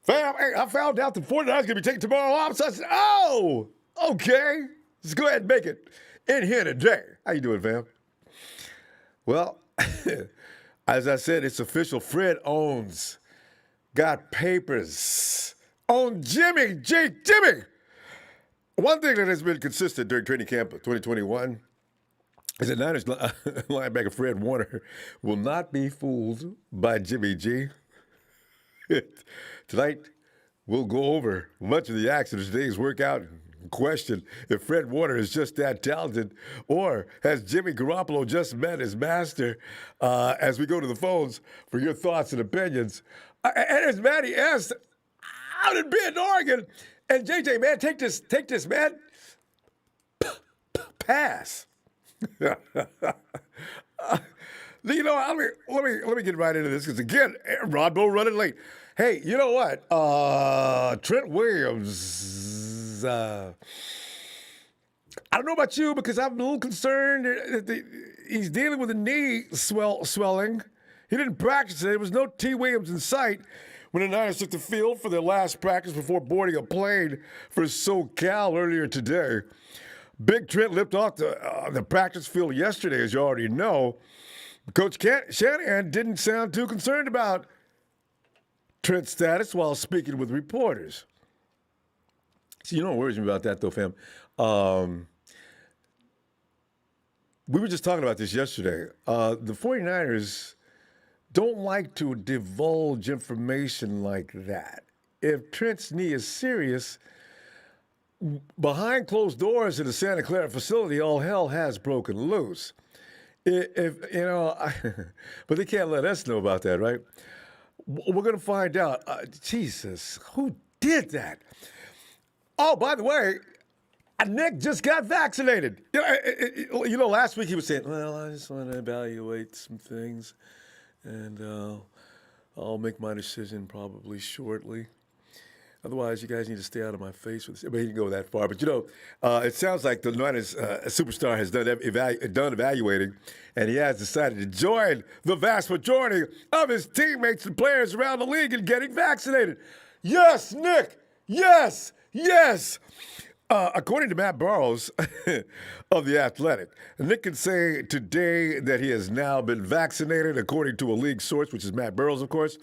Fam, hey, I found out the 49ers going to be taking tomorrow off, so I said, oh, okay. Let's go ahead and make it in here today. How you doing, fam? Well, as I said, it's official. Fred got papers on Jimmy. Jimmy! One thing that has been consistent during training camp of 2021 is that Niners linebacker Fred Warner will not be fooled by Jimmy G. Tonight, we'll go over much of the action of today's workout and question if Fred Warner is just that talented or has Jimmy Garoppolo just met his master as we go to the phones for your thoughts and opinions. And as Matty asked, out in Bend, Oregon, and JJ, man, take this, man. Pass. You know, let me get right into this because again, Ronbo running late. Hey, you know what? Trent Williams. I don't know about you because I'm a little concerned that he's dealing with a knee swelling. He didn't practice today. There was no T. Williams in sight when the Niners took the field for their last practice before boarding a plane for SoCal earlier today. Big Trent limped off the practice field yesterday, as you already know. Coach Shanahan didn't sound too concerned about Trent's status while speaking with reporters. See, you know what worries me about that, though, fam? We were just talking about this yesterday. The 49ers don't like to divulge information like that. If Trent's knee is serious, behind closed doors in the Santa Clara facility, all hell has broken loose. If you know, but they can't let us know about that, right? We're going to find out. Jesus, who did that? Oh, by the way, Nick just got vaccinated. You know, last week he was saying, well, I just want to evaluate some things, and I'll make my decision probably shortly. Otherwise, you guys need to stay out of my face with this. But he didn't go that far. But, you know, it sounds like the Niners superstar has done evaluating, and he has decided to join the vast majority of his teammates and players around the league in getting vaccinated. Yes, Nick. Yes. According to Matt Barrows of The Athletic, Nick can say today that he has now been vaccinated, according to a league source, which is Matt Barrows, of course.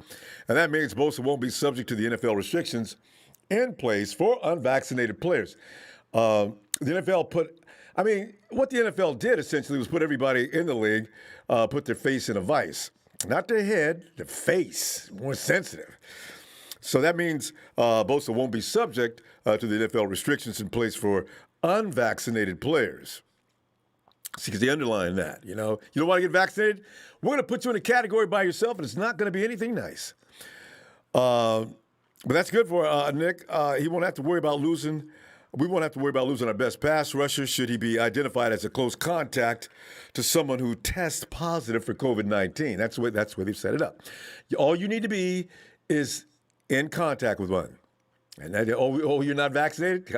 And that means Bosa won't be subject to the NFL restrictions in place for unvaccinated players. The NFL what the NFL did essentially was put everybody in the league, put their face in a vice. Not their head, their face, more sensitive. So that means Bosa won't be subject to the NFL restrictions in place for unvaccinated players. See, because they underline that, you know. You don't want to get vaccinated? We're going to put you in a category by yourself, and it's not going to be anything nice. But that's good for Nick. He won't have to worry about losing. We won't have to worry about losing our best pass rusher should he be identified as a close contact to someone who tests positive for COVID-19. That's the way they've set it up. All you need to be is in contact with one. And then, you're not vaccinated?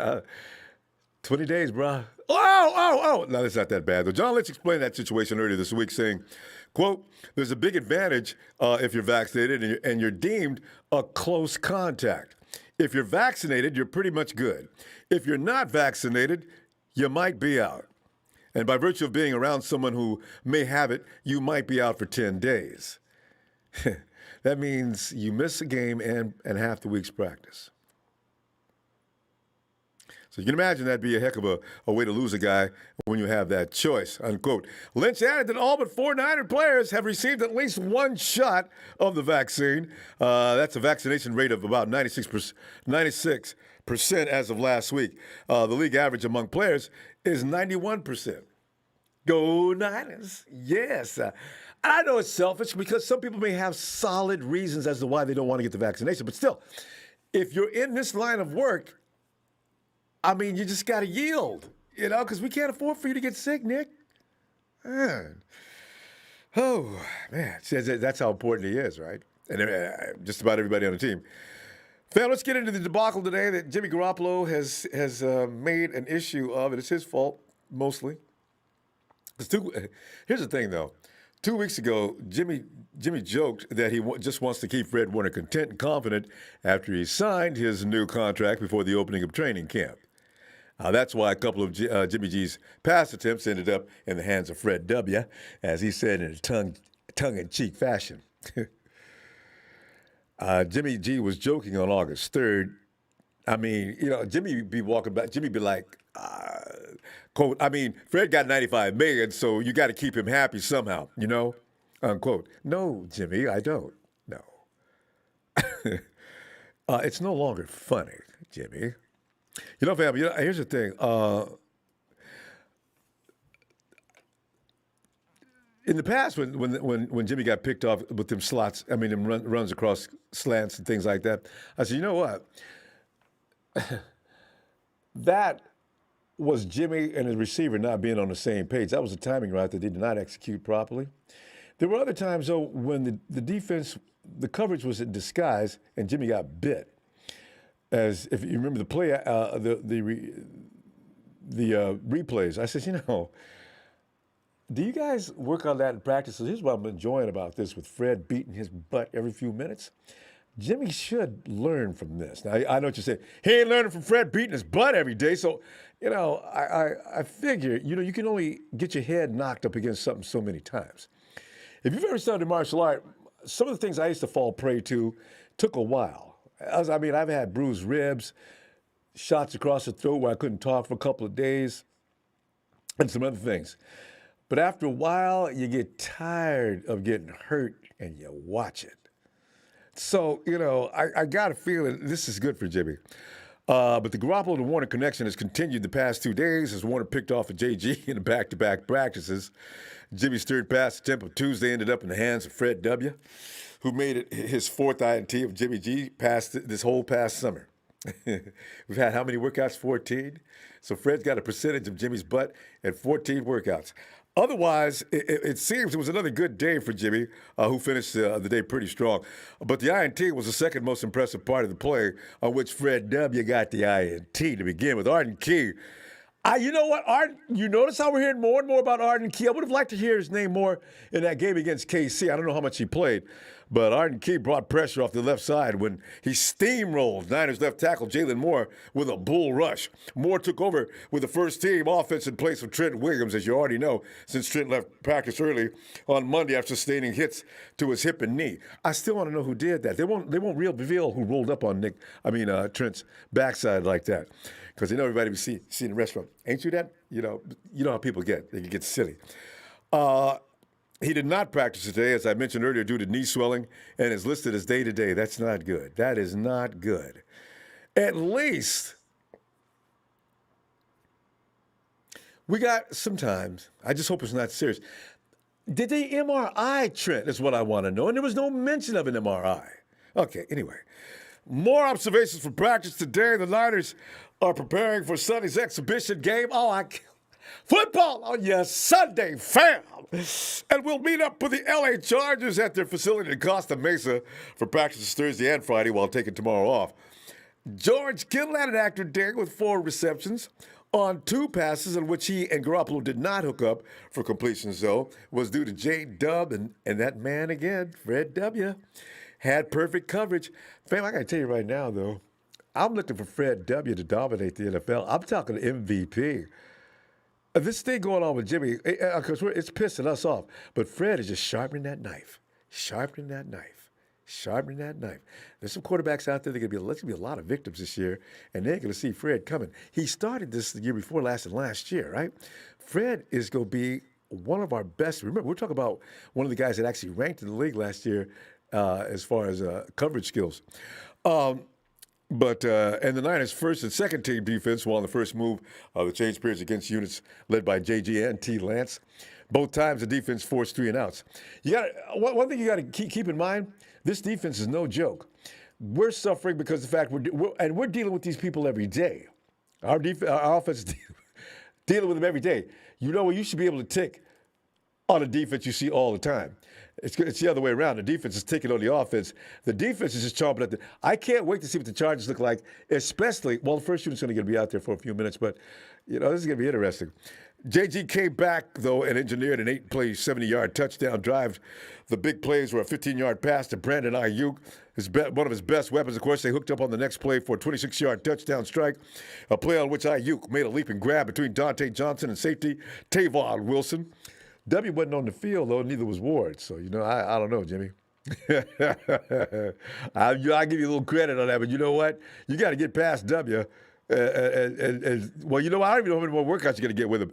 20 days, bro. Oh. No, that's not that bad, though. John Lynch explained that situation earlier this week, saying, quote, there's a big advantage if you're vaccinated and you're deemed a close contact. If you're vaccinated, you're pretty much good. If you're not vaccinated, you might be out. And by virtue of being around someone who may have it, you might be out for 10 days. That means you miss a game and half the week's practice. So you can imagine that'd be a heck of a way to lose a guy when you have that choice, unquote. Lynch added that all but 4 Niner players have received at least one shot of the vaccine. That's a vaccination rate of about 96% as of last week. The league average among players is 91%. Go Niners. Yes. I know it's selfish because some people may have solid reasons as to why they don't want to get the vaccination. But still, if you're in this line of work, I mean, you just got to yield, you know, because we can't afford for you to get sick, Nick. Man. Oh, man. That's how important he is, right? and just about everybody on the team. Fam, let's get into the debacle today that Jimmy Garoppolo has made an issue of, and it's his fault mostly. Here's the thing, though. 2 weeks ago, Jimmy joked that he just wants to keep Fred Warner content and confident after he signed his new contract before the opening of training camp. That's why a couple of Jimmy G's pass attempts ended up in the hands of Fred W., as he said in a tongue-in-cheek fashion. Jimmy G was joking on August 3rd. I mean, Jimmy be walking back. Jimmy be like, quote, Fred got $95 million, so you got to keep him happy somehow, unquote. No, Jimmy, I don't. No. It's no longer funny, Jimmy. Fam, here's the thing. In the past, when Jimmy got picked off with them slots, them runs across slants and things like that, I said, you know what? That was Jimmy and his receiver not being on the same page. That was a timing route that they did not execute properly. There were other times, though, when the defense, the coverage was in disguise and Jimmy got bit. As if you remember the play, the replays, I said, do you guys work on that in practice? So here's what I'm enjoying about this with Fred beating his butt every few minutes. Jimmy should learn from this. Now, I know what you're saying. He ain't learning from Fred beating his butt every day. So, I figure, you can only get your head knocked up against something so many times. If you've ever studied martial art, some of the things I used to fall prey to took a while. I've had bruised ribs, shots across the throat where I couldn't talk for a couple of days, and some other things. But after a while, you get tired of getting hurt and you watch it. So, I got a feeling this is good for Jimmy. But the Garoppolo to Warner connection has continued the past 2 days as Warner picked off a JG in the back-to-back practices. Jimmy's third pass attempt of Tuesday ended up in the hands of Fred W., who made it his fourth INT of Jimmy G this whole past summer. We've had how many workouts? 14. So Fred's got a percentage of Jimmy's butt at 14 workouts. Otherwise, it seems it was another good day for Jimmy, who finished the day pretty strong. But the INT was the second most impressive part of the play, on which Fred W. got the INT to begin with. Arden Key. You know what, Arden, you notice how we're hearing more and more about Arden Key? I would have liked to hear his name more in that game against KC. I don't know how much he played. But Arden Key brought pressure off the left side when he steamrolled Niners left tackle Jalen Moore with a bull rush. Moore took over with the first team offense in place of Trent Williams, as you already know, since Trent left practice early on Monday after sustaining hits to his hip and knee. I still want to know who did that. They won't reveal who rolled up on Trent's backside like that, because everybody we see in the restaurant. Ain't you that? You know how people get. They can get silly. He did not practice today, as I mentioned earlier, due to knee swelling, and is listed as day-to-day. That's not good. That is not good. At least we got sometimes, I just hope it's not serious. Did they MRI Trent is what I want to know, and there was no mention of an MRI. Okay, anyway. More observations from practice today. The Niners are preparing for Sunday's exhibition game. Football on your Sunday, fam. And we'll meet up with the LA Chargers at their facility in Costa Mesa for practices Thursday and Friday while taking tomorrow off. George Kittle had an active day with 4 receptions on 2 passes in which he and Garoppolo did not hook up for completions, though, was due to J-Dub and that man again, Fred W., had perfect coverage. Fam, I got to tell you right now, though, I'm looking for Fred W. to dominate the NFL. I'm talking MVP. This thing going on with Jimmy, because it's pissing us off. But Fred is just sharpening that knife. There's some quarterbacks out there that there's going to be a lot of victims this year, and they're going to see Fred coming. He started this the year before last and last year, right? Fred is going to be one of our best. Remember, we're talking about one of the guys that actually ranked in the league last year as far as coverage skills. And the Niners' first and second team defense were on the first move of the change periods against units led by JG and T. Lance. Both times the defense forced 3 and outs. One thing you got to keep in mind, this defense is no joke. We're suffering because of the fact we're dealing with these people every day. Our offense is dealing with them every day. You should be able to take on a defense you see all the time. It's the other way around. The defense is taking on the offense. The defense is just chomping at the. I can't wait to see what the Chargers look like, especially. Well, the first unit's going to be out there for a few minutes, but this is going to be interesting. JG came back, though, and engineered an 8-play, 70-yard touchdown drive. The big plays were a 15-yard pass to Brandon Ayuk, one of his best weapons. Of course, they hooked up on the next play for a 26-yard touchdown strike, a play on which Ayuk made a leaping grab between Dante Johnson and safety Tavon Wilson. W wasn't on the field, though, neither was Ward. So, I don't know, Jimmy. I'll give you a little credit on that, but you know what? You got to get past W. Well, I don't even know how many more workouts you're going to get with him.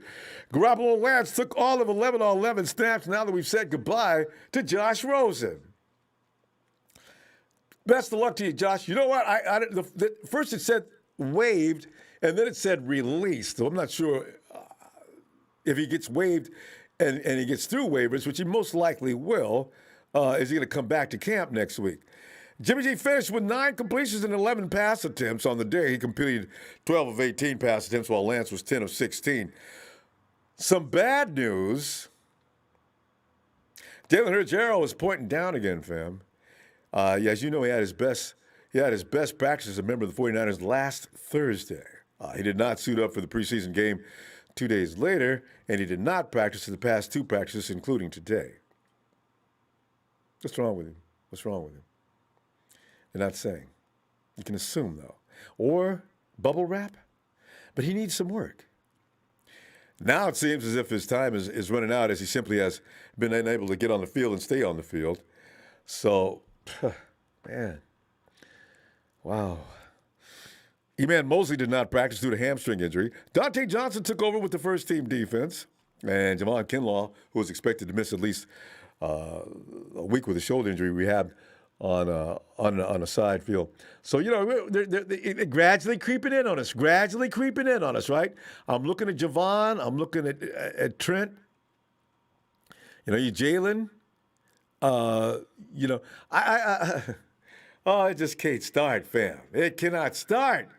Garoppolo and Lance took all of 11 on 11 snaps now that we've said goodbye to Josh Rosen. Best of luck to you, Josh. You know what? First it said waived, and then it said released. So I'm not sure if he gets waived and he gets through waivers, which he most likely will. Is he going to come back to camp next week? Jimmy G finished with 9 completions and 11 pass attempts on the day. He completed 12 of 18 pass attempts, while Lance was 10 of 16. Some bad news. Jalen Hurts-Arrow was pointing down again, fam. As you know, he had his best practice as a member of the 49ers last Thursday. He did not suit up for the preseason game 2 days later, and he did not practice in the past 2 practices, including today. What's wrong with him? What's wrong with him? They're not saying. You can assume, though. Or bubble wrap. But he needs some work. Now it seems as if his time is running out, as he simply has been unable to get on the field and stay on the field. So, man. Wow. Eman Mosley did not practice due to hamstring injury. Dante Johnson took over with the first-team defense. And Javon Kinlaw, who was expected to miss at least a week with a shoulder injury, rehab on a side field. So, they're gradually creeping in on us, right? I'm looking at Javon. I'm looking at Trent. You Jalen. It just can't start, fam. It cannot start.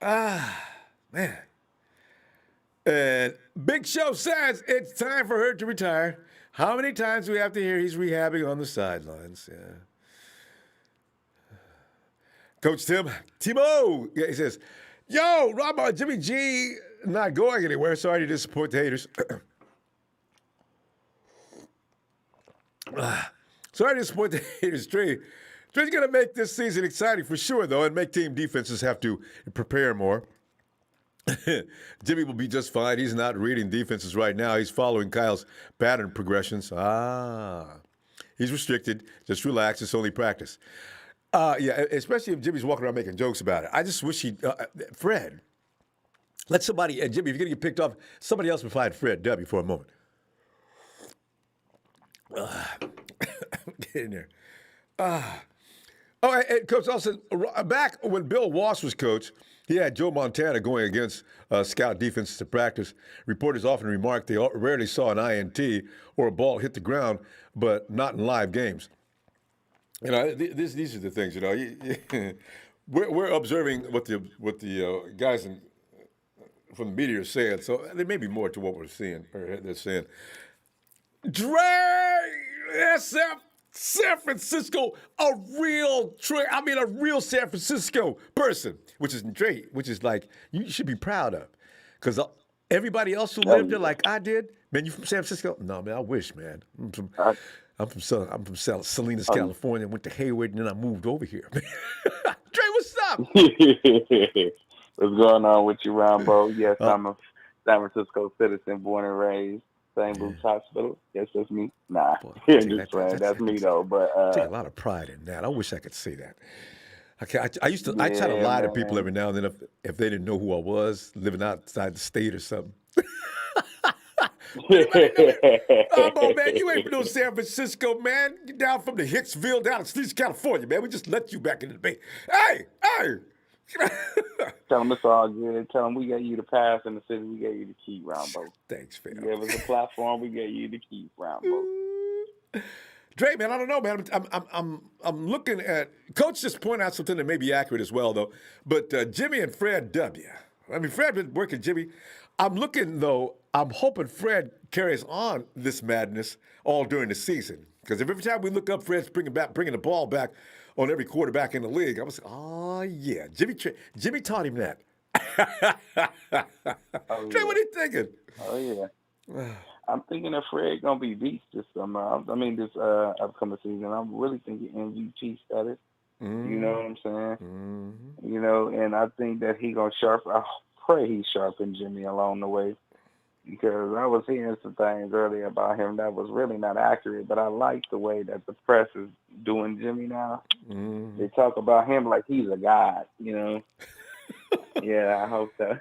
Man. And Big Show says it's time for her to retire. How many times do we have to hear he's rehabbing on the sidelines? Yeah. Coach Timo, he says, yo, Ronbo, Jimmy G not going anywhere. Sorry to disappoint the haters. Sorry to disappoint the haters. Trey's going to make this season exciting for sure, though, and make team defenses have to prepare more. Jimmy will be just fine. He's not reading defenses right now. He's following Kyle's pattern progressions. He's restricted. Just relax. It's only practice. Especially if Jimmy's walking around making jokes about it. I just wish Fred, let somebody, Jimmy, if you're going to get picked off, somebody else beside Fred W. for a moment. Get in there. And Coach also, back when Bill Walsh was coach, he had Joe Montana going against scout defenses to practice. Reporters often remarked they rarely saw an INT or a ball hit the ground, but not in live games. These are the things. We're observing what the guys from the media are saying. So there may be more to what we're seeing or they're saying. Dre, SF. San Francisco, a real San Francisco person, which is like, you should be proud of. Because everybody else who lived there like I did, man, you from San Francisco? No, man, I wish, man. I'm from Salinas, California, went to Hayward, and then I moved over here. Dre, what's up? What's going on with you, Ronbo? Yes, I'm a San Francisco citizen, born and raised. St. Luke's Hospital. Yes, that's me. Nah, just playing. That's me though. But take a lot of pride in that. I wish I could say that. I try to lie to people every now and then if they didn't know who I was, living outside the state or something. Oh man, you ain't from no San Francisco, man. You're down from the Hicksville, down in East California, man. We just let you back in the Bay. Hey. Tell them it's all good. Tell them we got you the pass in the city. We got you the key, Ronbo. Thanks, fam. You gave us a platform. We got you the key, Ronbo. Dre, man, I don't know, man. I'm looking at Coach just pointed out something that may be accurate as well, though. But Jimmy and Fred W. I mean, Fred been working, Jimmy. I'm looking, though, I'm hoping Fred carries on this madness all during the season. Because every time we look up, Fred's bringing the ball back on every quarterback in the league. I was like, oh, yeah. Jimmy taught him that. Oh Trey, yeah. what are you thinking? Oh yeah. I'm thinking that Fred gonna be beast this summer. I mean, this upcoming season. I'm really thinking MVP status. You know what I'm saying? You know, and I think that he gonna sharpen. I pray he sharpen Jimmy along the way, because I was hearing some things earlier about him that was really not accurate. But I like the way that the press is doing Jimmy now. They talk about him like he's a god. You know? Yeah, I hope so.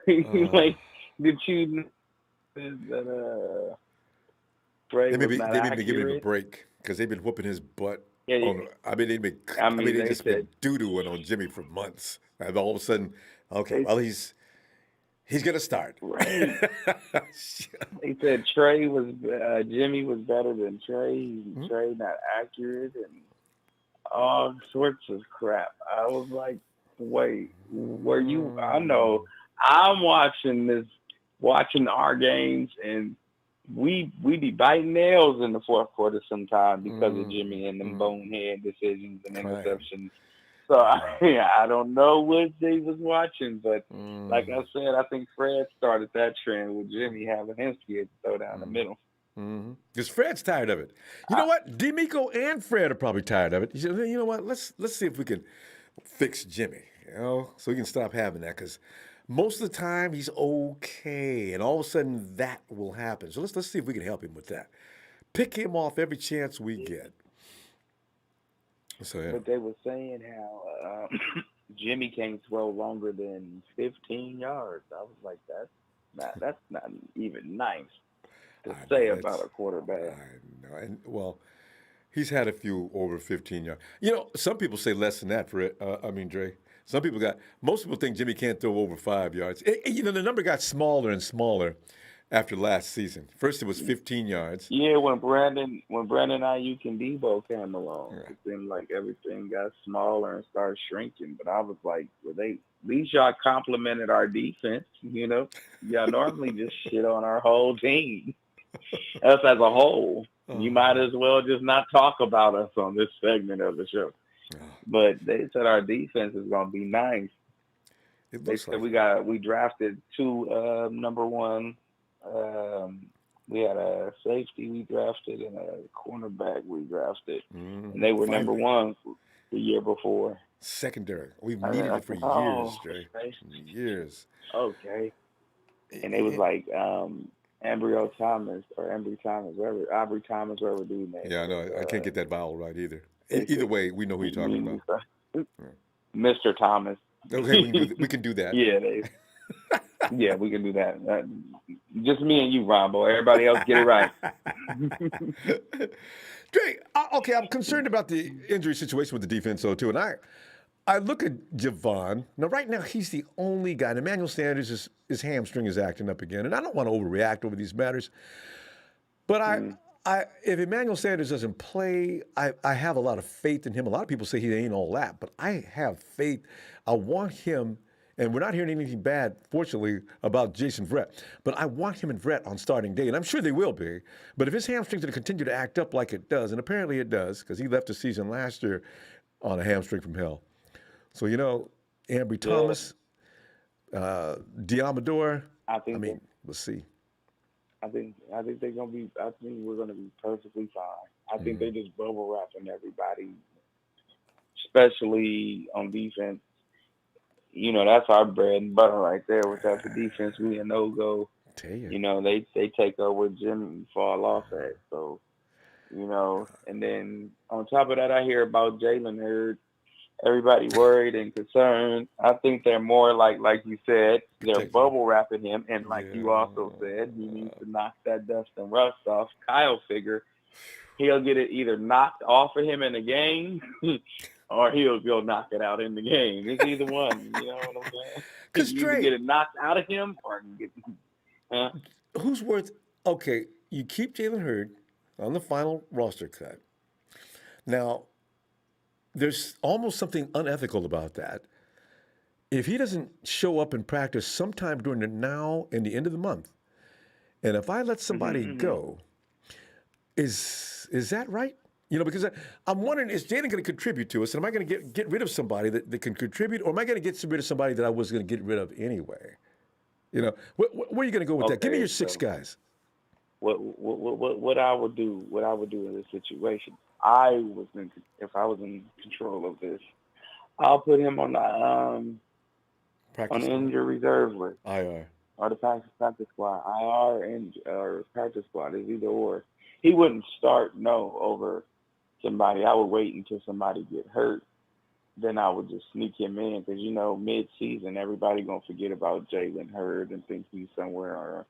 Like, did you know that Trey They may was be not they may be giving him a accurate? break because they've been whooping his butt. Yeah, yeah. I mean, I mean, they they just been said doo dooing on Jimmy for months, and all of a sudden, okay, they well he's gonna start. right. They said Trey was Jimmy was better than Trey. Trey not accurate and all sorts of crap. I was like, wait, were you? I know I'm watching our games, and we be biting nails in the fourth quarter sometime because of Jimmy and them bonehead decisions and Crying. interceptions. So I don't know what they was watching, but like I said, I think Fred started that trend with Jimmy having his kids throw down the middle. Because Fred's tired of it. You know what? D'Amico and Fred are probably tired of it. He said, you know what? Let's see if we can fix Jimmy. You know, so we can stop having that. Because most of the time he's okay, and all of a sudden that will happen. So let's see if we can help him with that. Pick him off every chance we get. So yeah. But they were saying how Jimmy can't throw longer than 15 yards. I was like, that's not even nice to I say know about it's. a quarterback. I know, and well, he's had a few over 15 yards. You know, some people say less than that for it. I mean, Dre. Most people think Jimmy can't throw over 5 yards. You know, the number got smaller and smaller after last season. First, it was 15 yards. Yeah, when Brandon Ayuk and Debo came along, it seemed like everything got smaller and started shrinking. But I was like, well, at least y'all complimented our defense. You know, y'all normally just shit on our whole team, us as a whole. You might as well just not talk about us on this segment of the show. But they said our defense is gonna be nice. It They looks said like it. we drafted two number one. Um, we had a safety we drafted and a cornerback we drafted, and they were number Finally, one the year before. secondary. We've And then needed I it for said, years, oh, Dre. okay, Years. okay. Eh, And it was eh, like Embryo Thomas or Embry Thomas, whatever Aubrey Thomas, whatever dude name Yeah, I was. know. I can't get that vowel right either. They Either said, way, we know who you're talking about. Mr. Thomas. Okay, we can do that. Yeah, yeah, we can do that. Just me and you, Ronbo. Everybody else get it right. Dre, okay, I'm concerned about the injury situation with the defense, though, too. And I look at Javon. Now, right now, he's the only guy. And Emmanuel Sanders, his hamstring is acting up again. And I don't want to overreact over these matters. But Mm. if Emmanuel Sanders doesn't play, I have a lot of faith in him. A lot of people say he ain't all that, but I have faith. I want him, and we're not hearing anything bad, fortunately, about Jason Verrett, but I want him and Verrett on starting day, and I'm sure they will be. But if his hamstring's going to continue to act up like it does, and apparently it does, because he left the season last year on a hamstring from hell. So, you know, Ambry Yeah, Thomas, Diamador, I I think that mean, we'll see. I think they're gonna be. I think we're gonna be perfectly fine. I think they just bubble wrapping everybody, especially on defense. You know, that's our bread and butter right there. With that, the defense, we a no go. Tell you. You know, they take over Jimmy fall off at. So and then on top of that, I hear about Jalen Hurd. Everybody worried and concerned. I think they're more like you said, they're Protecting. bubble wrapping him, and like you also said, he needs Yeah. to knock that dust and rust off. Kyle figure he'll get it either knocked off of him in the game, or he'll go knock it out in the game. It's either one. You know what I'm saying? Because, You either get Dre, it knocked out of him, or you get. Huh? who's worth, okay, you keep Jalen Hurd on the final roster cut. Now, there's almost something unethical about that. if he doesn't show up in practice sometime during the now and the end of the month, and if I let somebody go, is that right? Because I'm wondering, is Jaden going to contribute to us? And am I going to get rid of somebody that can contribute, or am I going to get rid of somebody that I was going to get rid of anyway? Where are you going to go with that? Give me your 6 guys. What I would do in this situation, if I was in control of this, I'll put him on the injury reserve list. IR. Or the practice squad. IR or practice squad is either or. He wouldn't start over somebody. I would wait until somebody get hurt. Then I would just sneak him in because mid-season everybody gonna forget about Jalen Hurd and think he's somewhere or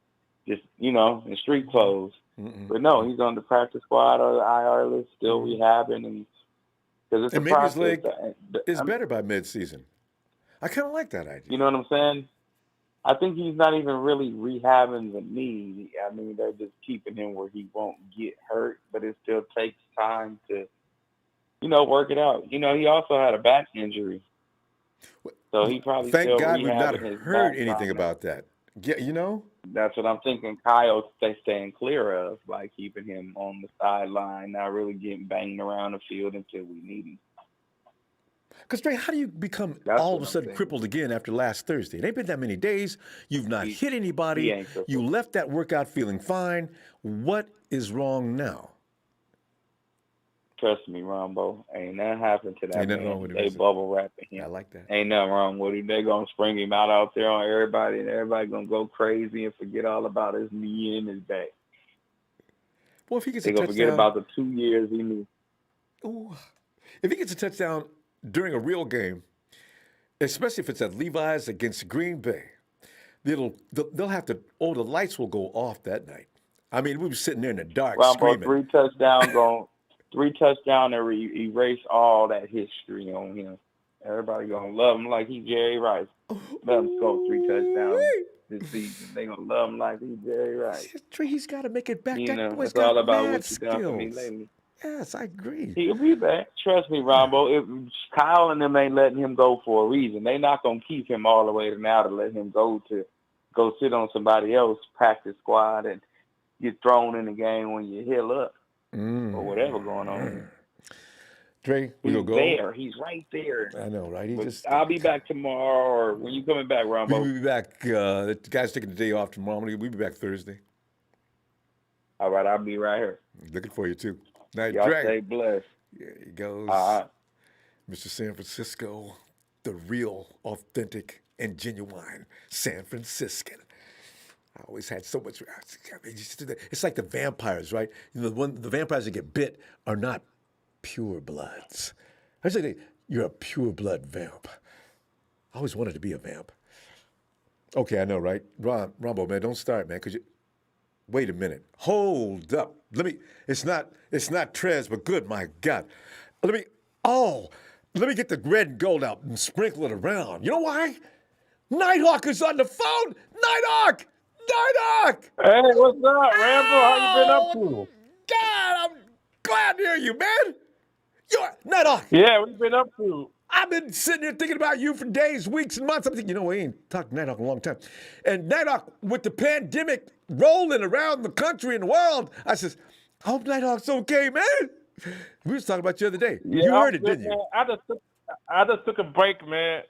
just in street clothes. But no, he's on the practice squad or the IR list, still rehabbing, and because it's a maybe process. His leg is better by mid-season. I kind of like that idea. You know what I'm saying? I think he's not even really rehabbing the knee. I mean, they're just keeping him where he won't get hurt, but it still takes time to, work it out. He also had a back injury, so he probably thank still God we've not his heard anything about that. Yeah, That's what I'm thinking. Kyle staying clear of by keeping him on the sideline, not really getting banged around the field until we need him. Because, Dre, how do you become all of a sudden crippled again after last Thursday? It ain't been that many days. You've not hit anybody. You left that workout feeling fine. What is wrong now? Trust me, Ronbo. Ain't nothing happened to that ain't man. Nothing wrong with him, they bubble wrapping him. I like that. Ain't nothing wrong with him. They going to spring him out there on everybody, and everybody going to go crazy and forget all about his knee and his back. Well, if he gets a touchdown. They're going to forget about the 2 years he knew. Ooh. If he gets a touchdown during a real game, especially if it's at Levi's against Green Bay, they'll have to. Oh, the lights will go off that night. I mean, we were sitting there in the dark screaming. 3 touchdowns and erase all that history on him. Everybody gonna love him like he's Jerry Rice. Let him score 3 touchdowns this season. They gonna love him like he's Jerry Rice. He's got to make it back. That boy's it's got all about mad what you done for me skills. lately. Yes, I agree. He'll be back. Trust me, Ronbo. Kyle and them ain't letting him go for a reason. They not gonna keep him all the way to now to let him go sit on somebody else's practice squad and get thrown in the game when you heal up or whatever going on. Dre, he's go. There. He's right there. I know, right? I'll be back tomorrow, or when you coming back, Ronbo? We'll be back. The guy's taking the day off tomorrow. We'll be back Thursday. All right, I'll be right here. Looking for you too. Night, Y'all Dre. stay blessed. There he goes. Mr. San Francisco, the real, authentic, and genuine San Franciscan. I always had so much. It's like the vampires, right? The vampires that get bit are not pure bloods. I say you're a pure blood vamp. I always wanted to be a vamp. Okay, I know, right? Ronbo, man, don't start, man, because you. Wait a minute. Hold up. It's not Trez, but good, my God. Let me get the red and gold out and sprinkle it around. You know why? Nighthawk is on the phone. Nighthawk! Hey, what's up, Rambo? How you been up to? God, I'm glad to hear you, man. Nighthawk. Yeah, we've been up to. I've been sitting here thinking about you for days, weeks, and months. I'm thinking, we ain't talked to Nighthawk in a long time. And Nighthawk, with the pandemic rolling around the country and the world, I says, I hope Nighthawk's okay, man. We was talking about you the other day. Yeah, you heard it, didn't you? Man. I just took a break, man.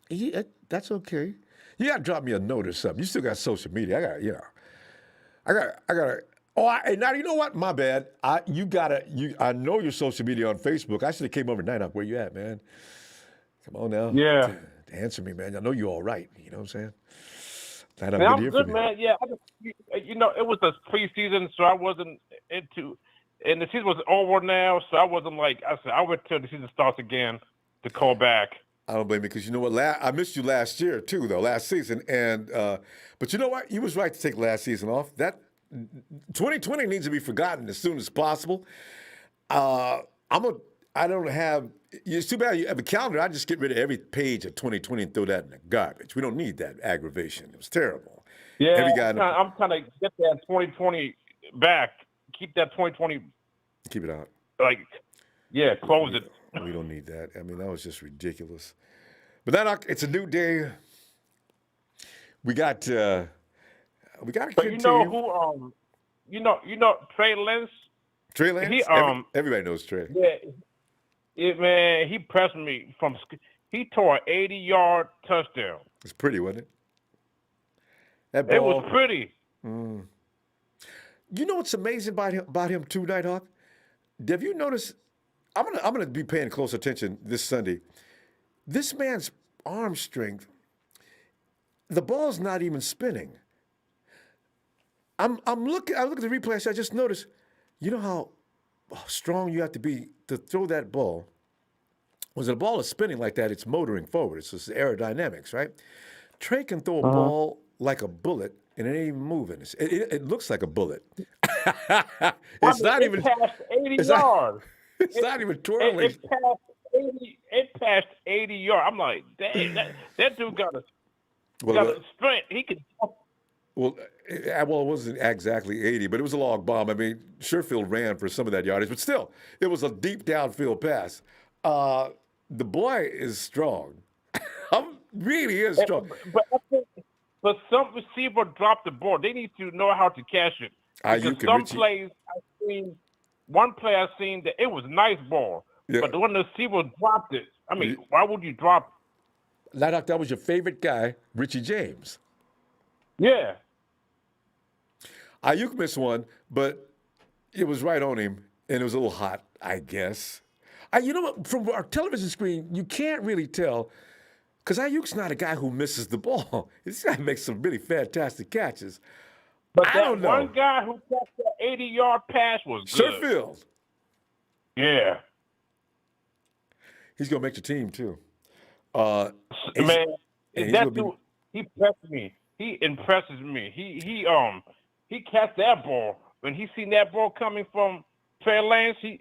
Yeah, that's okay. You got to drop me a note or something. You still got social media. I got. Oh, and now you know what? My bad. I know your social media on Facebook. I should have came over tonight. Where you at, man? Come on now. Yeah. Answer me, man. I know you're all right. You know what I'm saying? I'm good, man. Yeah. It was a preseason, so I wasn't into, and the season was over now, so I wasn't I'll wait till the season starts again to call back. I don't blame you because you know what? I missed you last year too, though. Last season, but you know what? You was right to take last season off. That 2020 needs to be forgotten as soon as possible. I don't have. It's too bad you have a calendar. I just get rid of every page of 2020 and throw that in the garbage. We don't need that aggravation. It was terrible. Yeah, I'm trying to get that 2020 back. Keep that 2020. Keep it out. Close it. We don't need that. I mean, that was just ridiculous. But it's a new day. We got a But good you know team. who? Trey Lance. Trey Lance. He everybody knows Trey. Man, he pressed me from. He tore an 80-yard touchdown. It's pretty, wasn't it? That ball. It was pretty. You know what's amazing about him too, Nighthawk? Have you noticed? I'm gonna be paying close attention this Sunday. This man's arm strength. The ball's not even spinning. I look at the replay. I just noticed. You know how strong you have to be to throw that ball. When the ball is spinning like that, it's motoring forward. It's just aerodynamics, right? Trey can throw a ball like a bullet, and it ain't even moving. It looks like a bullet. It's not even past 80 yards. It's not even twirling. It passed 80 yards. I'm like, dang, that dude got a strength. He could. Well, it wasn't exactly 80, but it was a long bomb. I mean, Sherfield ran for some of that yardage, but still, it was a deep downfield pass. The boy is strong. Really is strong. But some receiver dropped the ball. They need to know how to catch it. One play I seen that it was a nice ball, but the one the receiver dropped it. I mean, why would you drop it? That was your favorite guy, Richie James. Yeah. Ayuk missed one, but it was right on him, and it was a little hot, I guess. You know what? From our television screen, you can't really tell, because Ayuk's not a guy who misses the ball. This guy makes some really fantastic catches. But I don't know. One guy who catch that 80-yard pass was good. Sherfield. Yeah. He's going to make the team, too. Man, he pressed me. He impresses me. He catch that ball. When he seen that ball coming from Trey Lance, he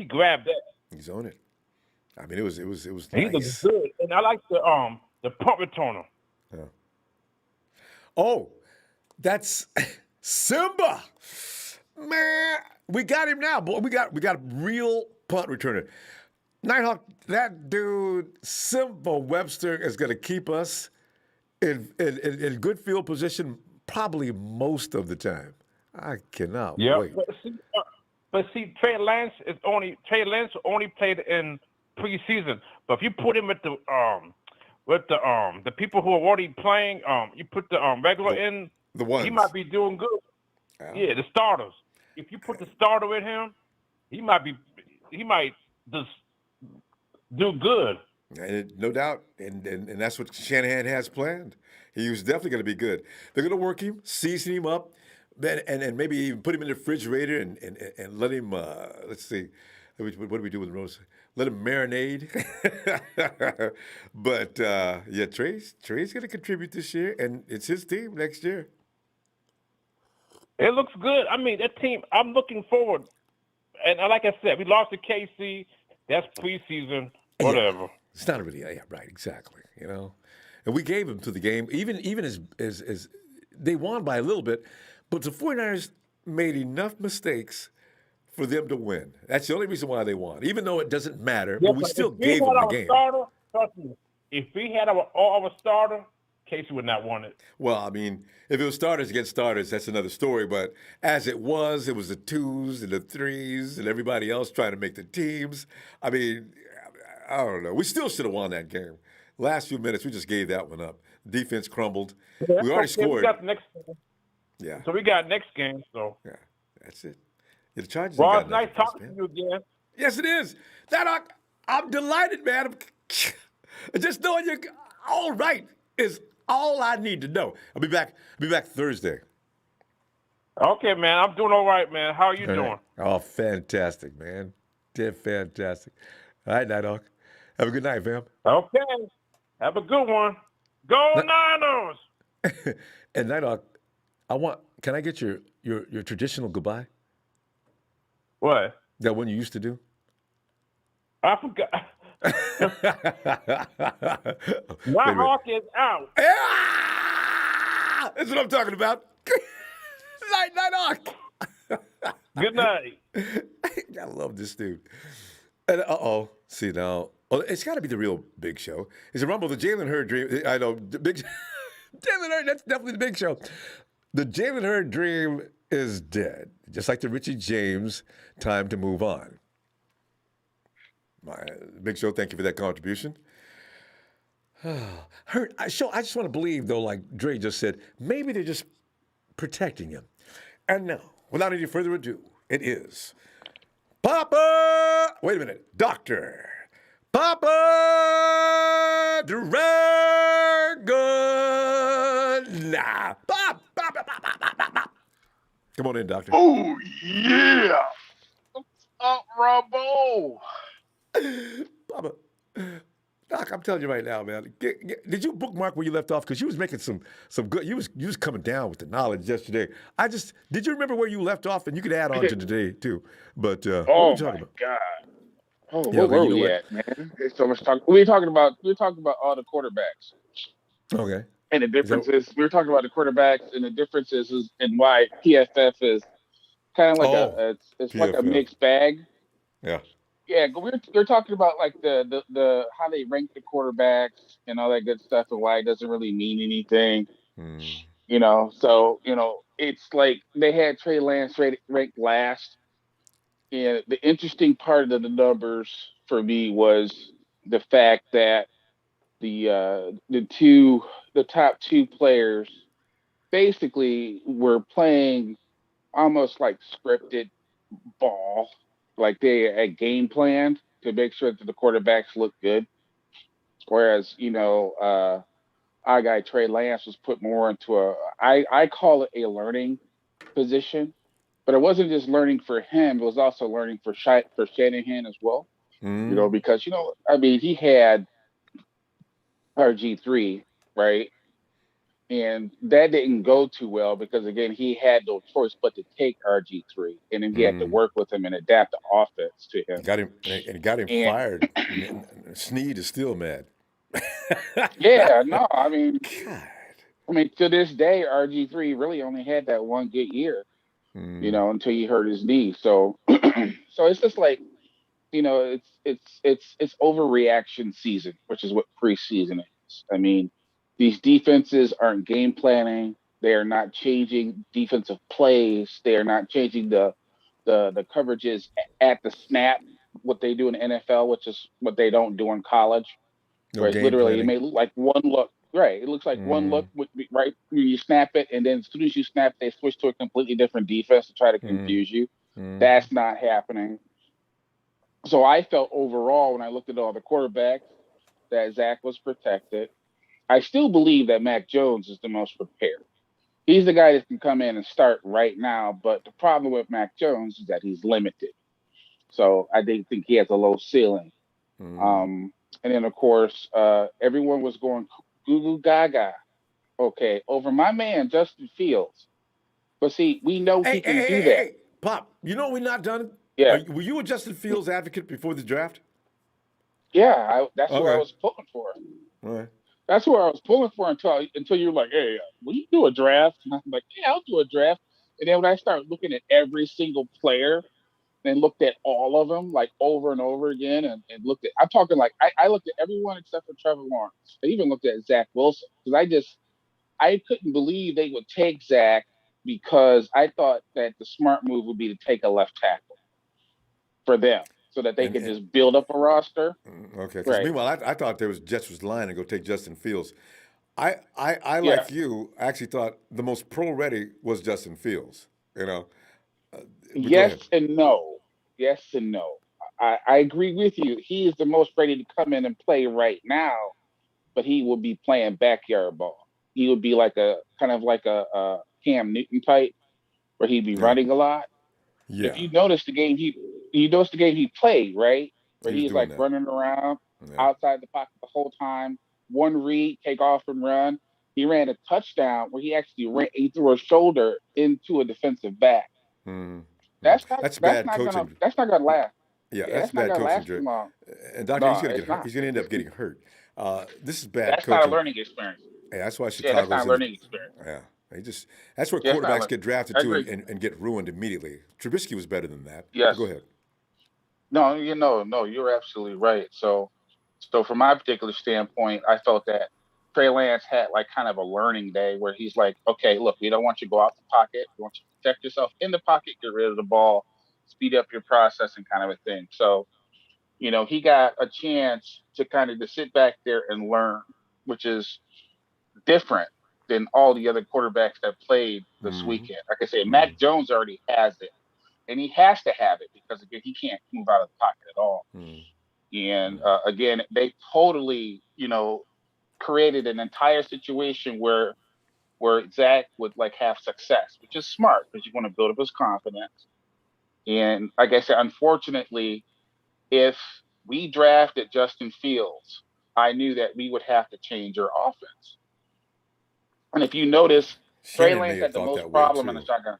grabbed that. He's on it. I mean, it was nice. He looks good, and I like the punt returner. Yeah. Oh, that's Simba. Man, we got him now, boy. We got a real punt returner. Nighthawk, that dude, Simba Webster, is going to keep us in good field position probably most of the time. I cannot wait. But see, Trey Lance only played in preseason. But if you put him with the people who are already playing, you put the regular in, the ones. He might be doing good. Yeah, the starters. If you put the starter with him, he might just do good. No doubt, and that's what Shanahan has planned. He was definitely going to be good. They're going to work him, season him up, and maybe even put him in the refrigerator and let him. Let's see, what do we do with Rose? Let him marinade. But Trey's going to contribute this year, and it's his team next year. It looks good. I mean, that team. I'm looking forward, and like I said, we lost to KC. That's preseason. Whatever. Yeah. It's not really, right, exactly, And we gave them to the game, even as they won by a little bit, but the 49ers made enough mistakes for them to win. That's the only reason why they won, even though it doesn't matter, but we still gave them the game. Trust me, if we had all our starter, Casey would not won it. Well, I mean, if it was starters against starters, that's another story, but as it was the 2s and the 3s and everybody else trying to make the teams. I mean, I don't know. We still should have won that game. Last few minutes, we just gave that one up. Defense crumbled. We already scored. We got the next game. Yeah. So we got next game. So yeah, that's it. The Chargers. Well, it's nice talking to you again. Yes, it is. I'm delighted, man. Just knowing you're all right is all I need to know. I'll be back Thursday. Okay, man. I'm doing all right, man. How are you doing? Oh, fantastic, man. Did fantastic. All right, Nighthawk. Have a good night, fam. Okay. Have a good one. Go Niners! And Nighthawk, can I get your traditional goodbye? What? That one you used to do? I forgot. Nighthawk is out. Yeah! That's what I'm talking about. Nighthawk. Good night. I love this dude. See now, it's got to be the real Big Show. Is it Rumble, the Jalen Hurd dream? I know, the Big Jalen Hurd. That's definitely the Big Show. The Jalen Hurd dream is dead, just like the Richie James. Time to move on. My Big Show, thank you for that contribution. Hurt. I just want to believe, though, like Dre just said, maybe they're just protecting him. And now, without any further ado, it is Papa. Wait a minute, Doctor Papa Dragon. Nah. Come on in, Doctor. Oh yeah. What's up, Ronbo? Papa. Doc, I'm telling you right now, man. Did you bookmark where you left off? Because you was making some good. You was coming down with the knowledge yesterday. Did you remember where you left off? And you could add on to today too. But what were you talking about? God. Oh, Yeah, where you know we what? at, man? There's so much talk. We were talking about all the quarterbacks Okay. and the differences. We were talking about the quarterbacks and the differences and why PFF is kind of like it's like a PFF. mixed bag. Yeah. Yeah, but we're talking about like the how they rank the quarterbacks and all that good stuff and why it doesn't really mean anything. So it's like they had Trey Lance ranked last. And the interesting part of the numbers for me was the fact that the top two players basically were playing almost like scripted ball, like they had game planned to make sure that the quarterbacks look good. Whereas, our guy Trey Lance was put more into I call it a learning position, but it wasn't just learning for him; it was also learning for Shanahan as well. Because he had RG3, right? And that didn't go too well because, again, he had no choice but to take RG3. And then he had to work with him and adapt the offense to him. Got him fired. Snead is still mad. Yeah, no, I mean, God. To this day, RG3 really only had that one good year, until he hurt his knee. So, so it's just like, it's overreaction season, which is what preseason is. I mean, these defenses aren't game planning. They are not changing defensive plays. They are not changing the coverages at the snap. What they do in the NFL, which is what they don't do in college. No Whereas game literally, planning. it may look like one look. Right, it looks like one look. Right, you snap it, and then as soon as you snap, they switch to a completely different defense to try to confuse you. That's not happening. So I felt overall, when I looked at all the quarterbacks, that Zach was protected. I still believe that Mac Jones is the most prepared. He's the guy that can come in and start right now, but the problem with Mac Jones is that he's limited. So I think he has a low ceiling. And then, of course, everyone was going goo goo gaga, okay, over my man, Justin Fields. But see, we know he can do that. Hey, Pop, you know we're not done? Yeah. Were you a Justin Fields advocate before the draft? Yeah, that's what I was pulling for. All right. That's where I was pulling for until you're like, hey, will you do a draft? And I'm like, yeah, I'll do a draft. And then when I started looking at every single player and looked at all of them like over and over again and looked at, I'm talking like I looked at everyone except for Trevor Lawrence. I even looked at Zach Wilson because I couldn't believe they would take Zach because I thought that the smart move would be to take a left tackle for them so that they could just build up a roster. Okay. Because meanwhile, I thought Jets was lying and go take Justin Fields. I like you, actually thought the most pro-ready was Justin Fields. Yes and no. Yes and no. I agree with you. He is the most ready to come in and play right now, but he will be playing backyard ball. He would be like a Cam Newton type, where he'd be running a lot. Yeah. If you notice the game he played, right? Where he's like running around outside the pocket the whole time. One read, take off and run. He ran a touchdown where he threw a shoulder into a defensive back. That's not gonna last. Yeah, that's bad coaching, Drew. And Doctor, he's gonna end up getting hurt. This is bad coaching. That's not a learning experience. Yeah, that's why Chicago's that's not a learning experience. Yeah. That's where quarterbacks get drafted to and get ruined immediately. Trubisky was better than that. Yes. Go ahead. No, no, you're absolutely right. So from my particular standpoint, I felt that Trey Lance had like kind of a learning day where he's like, okay, look, we don't want you to go out the pocket. We want you to protect yourself in the pocket, get rid of the ball, speed up your processing kind of a thing. So, he got a chance to kind of just sit back there and learn, which is different than all the other quarterbacks that played this weekend. Like I said, Mac Jones already has it, and he has to have it because again, he can't move out of the pocket at all. And again, they totally, created an entire situation where Zach would like have success, which is smart because you want to build up his confidence. And like I said, unfortunately, if we drafted Justin Fields, I knew that we would have to change our offense. And if you notice, Trey Lance had the most problem in the shotgun.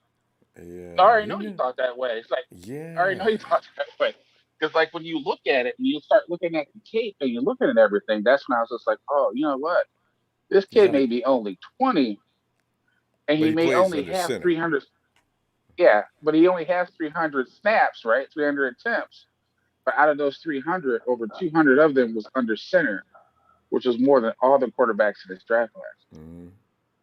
Yeah. I already know you thought that way. It's like, I already know you thought that way. Because, like, when you look at it and you start looking at the tape and you're looking at everything, that's when I was just like, oh, you know what? This kid may be only 20, and he may only have 300. Yeah, but he only has 300 snaps, right? 300 attempts. But out of those 300, over 200 of them was under center, which was more than all the quarterbacks in this draft class.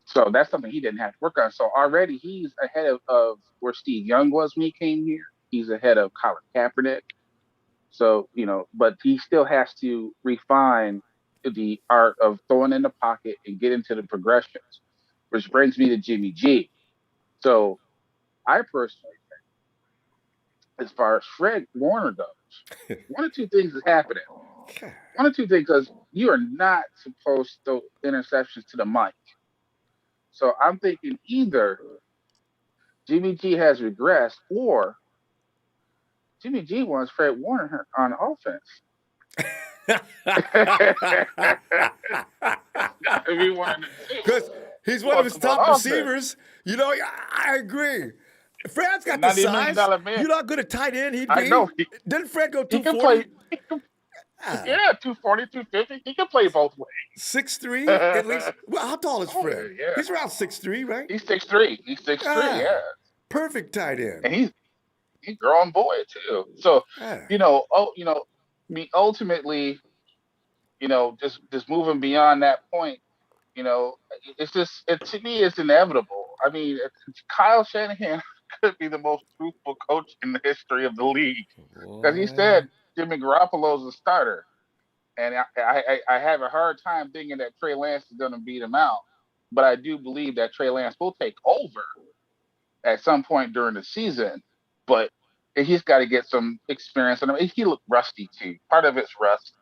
So that's something he didn't have to work on. So already he's ahead of where Steve Young was when he came here. He's ahead of Colin Kaepernick. So, but he still has to refine the art of throwing in the pocket and get into the progressions, which brings me to Jimmy G. So I personally think, as far as Fred Warner goes, one of two things is happening. One of two things, because you are not supposed to throw interceptions to the mic. So I'm thinking either Jimmy G has regressed or Jimmy G wants Fred Warner on offense. Because he's one of his top receivers. I agree. Fred's got the size. You're not good at tight end. He'd be. I know. Didn't Fred go 240? 240, 250. He can play both ways. 6'3", at least. Well, how tall is Fred? Yeah. He's around 6'3", right? He's 6'3". He's 6'3", yeah. Perfect tight end. And he's growing boy too. So, ultimately, just moving beyond that point, it's just, to me, it's inevitable. I mean, Kyle Shanahan could be the most truthful coach in the history of the league because he said Jimmy Garoppolo is a starter. And I have a hard time thinking that Trey Lance is going to beat him out. But I do believe that Trey Lance will take over at some point during the season. But he's got to get some experience. And he looked rusty, too. Part of it's rust.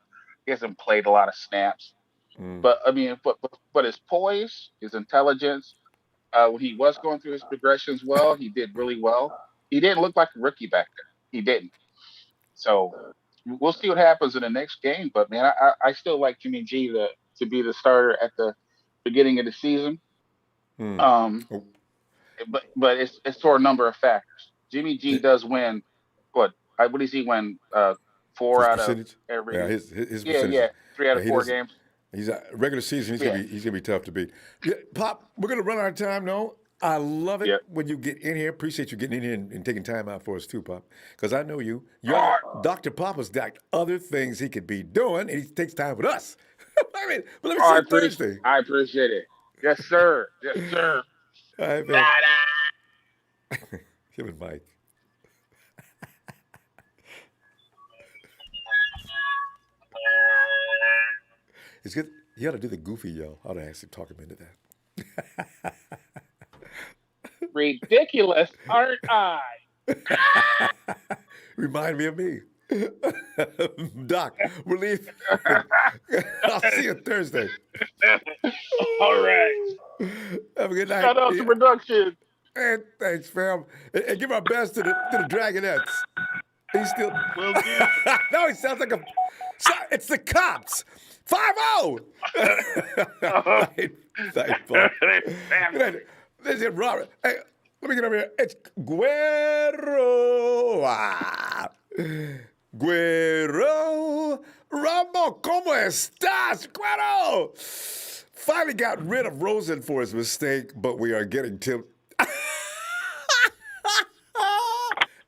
He hasn't played a lot of snaps. But, I mean, but his poise, his intelligence, when he was going through his progressions well, he did really well. He didn't look like a rookie back there. He didn't. So we'll see what happens in the next game. But, man, I still like Jimmy G to be the starter at the beginning of the season. But it's for a number of factors. Jimmy G does win. What does he win? 4 out of every. Yeah, his percentage. Yeah, 3 out of 4 games. He's a regular season. He's gonna be tough to beat. Yeah, Pop, we're gonna run out of time. No, I love it when you get in here. Appreciate you getting in here and taking time out for us too, Pop. Because I know you. Dr. Papa's got other things he could be doing, and he takes time with us. But let me see Thursday. I appreciate it. Yes, sir. Yes, sir. All right, man. Him and Mike. It's good. You ought to do the goofy yell. I ought to actually talk him into that. Ridiculous, aren't I? Remind me of me. Doc, we're leaving. I'll see you Thursday. All right. Have a good night. Shout out to production. And thanks, fam. And give our best to the Dragonettes. He's still. Will do. No, he sounds like it's the cops. 5-0. Thanks, Paul. This is Robert. Hey, let me get over here. It's Guero. Guero. Ronbo, ¿cómo estás, Guero? Finally got rid of Rosen for his mistake, but we are getting Tim.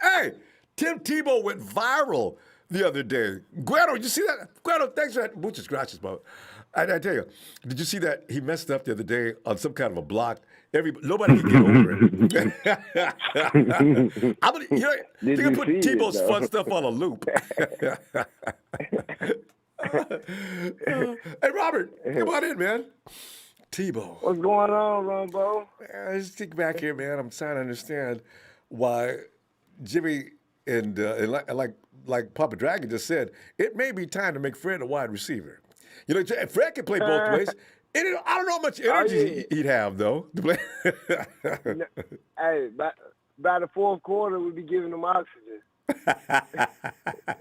Hey, Tim Tebow went viral the other day. Guero, did you see that? Guero, thanks for that. Muchas gracias, bro. I tell you, did you see that he messed up the other day on some kind of a block? Nobody can get over it. They're gonna put Tebow's fun stuff on a loop. Hey, Robert, come on in, man. Tebow. What's going on, Ronbo? Just think back here, man. I'm trying to understand why Jimmy and like Papa Dragon just said, it may be time to make Fred a wide receiver. You know, Fred can play both ways. I don't know how much energy he'd have, though. To play. Hey, by the fourth quarter, we'll be giving him oxygen.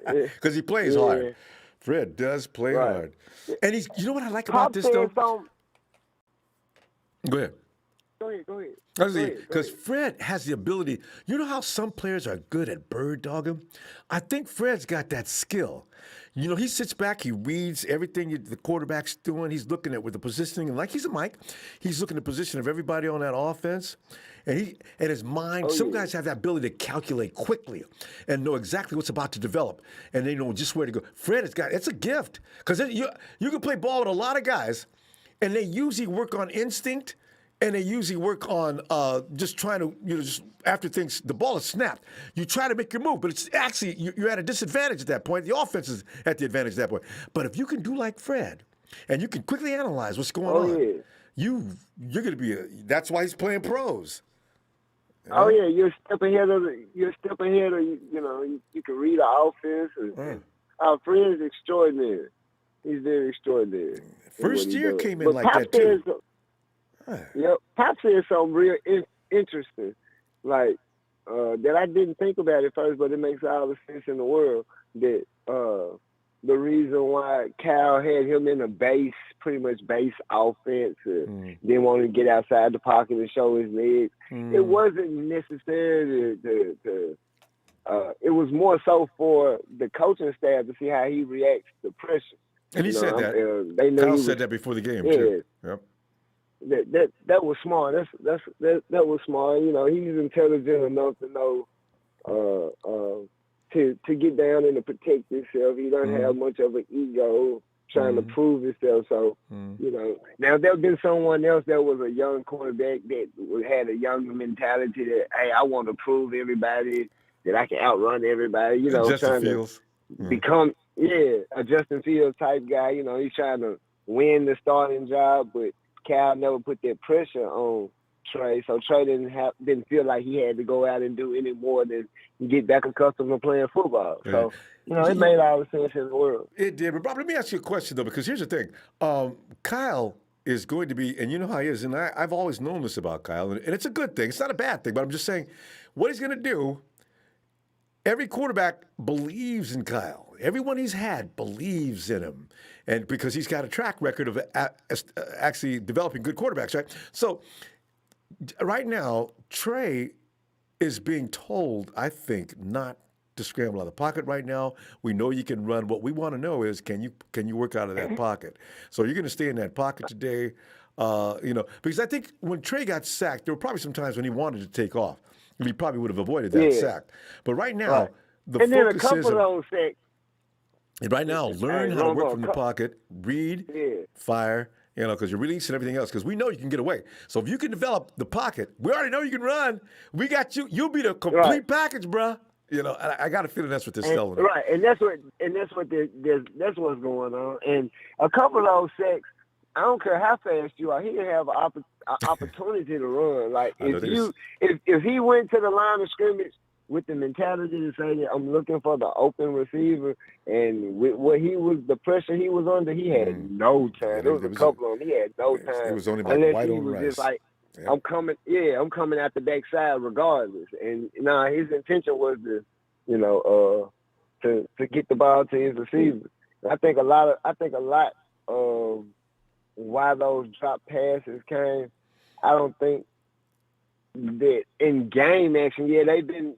Because he plays hard. Fred does play hard. And you know what I like about this, though? Go ahead. Go ahead. Because Fred has the ability. You know how some players are good at bird dogging? I think Fred's got that skill. You know, he sits back, he reads everything the quarterback's doing. He's looking at with the positioning, and like he's a Mike, he's looking at the position of everybody on that offense. And his mind, some guys have that ability to calculate quickly and know exactly what's about to develop, and they know just where to go. Fred has got, it's a gift. Because you can play ball with a lot of guys, and they usually work on instinct, and they usually work on just trying to, just after things, the ball is snapped, you try to make your move, but it's actually, you're at a disadvantage at that point. The offense is at the advantage at that point. But if you can do like Fred, and you can quickly analyze what's going on, you're going to be, that's why he's playing pros. You know? Oh, yeah, you're a step ahead of, you can read the offense. And our Fred's extraordinary. He's very extraordinary. First year came in like that, too. Pop said something real interesting, like that I didn't think about at first, but it makes all the sense in the world. That the reason why Cal had him in a pretty much base offense, didn't want to get outside the pocket and show his legs. It wasn't necessarily it was more so for the coaching staff to see how he reacts to pressure. And he said that. Kyle said that before the game too. Yep. That was smart. That was smart. You know, he's intelligent enough to know to get down and to protect himself. He doesn't have much of an ego trying to prove himself. So you know, now there've been someone else that was a young quarterback that had a younger mentality that, hey, I want to prove everybody that I can outrun everybody. You know, Justin Fields. Become a Justin Fields type guy. You know, he's trying to win the starting job, but Cal never put that pressure on Trey, so Trey didn't feel like he had to go out and do any more than get back accustomed to playing football. So, you know, it made all the sense in the world. It did. But, Bob, let me ask you a question, though, because here's the thing. Kyle is going to be, and you know how he is, and I've always known this about Kyle, and it's a good thing. It's not a bad thing, but I'm just saying what he's going to do, every quarterback believes in Kyle. Everyone he's had believes in him, and because he's got a track record of actually developing good quarterbacks, right? So right now, Trey is being told, I think, not to scramble out of the pocket right now. We know you can run. What we want to know is, can you work out of that pocket? So you're going to stay in that pocket today, because I think when Trey got sacked, there were probably some times when he wanted to take off, and he probably would have avoided that sack. But right now, the and focus then a couple is of those sacks. Right now, learn how to work from the pocket, read, fire, because you're releasing everything else. Because we know you can get away. So if you can develop the pocket, we already know you can run. We got you. You'll be the complete package, bruh. I got a feeling that's what they're selling. Right, and that's what's going on. And a couple of those sacks, I don't care how fast you are, he didn't have an opportunity to run. Like if he went to the line of scrimmage with the mentality to say, I'm looking for the open receiver, and with the pressure he was under, he had no time. There was a couple of them. He had no time. It was only like white on rice. Just like, I'm coming out the backside regardless. And his intention was to get the ball to his receiver. And I think a lot of why those drop passes came, I don't think that in game action, they've been,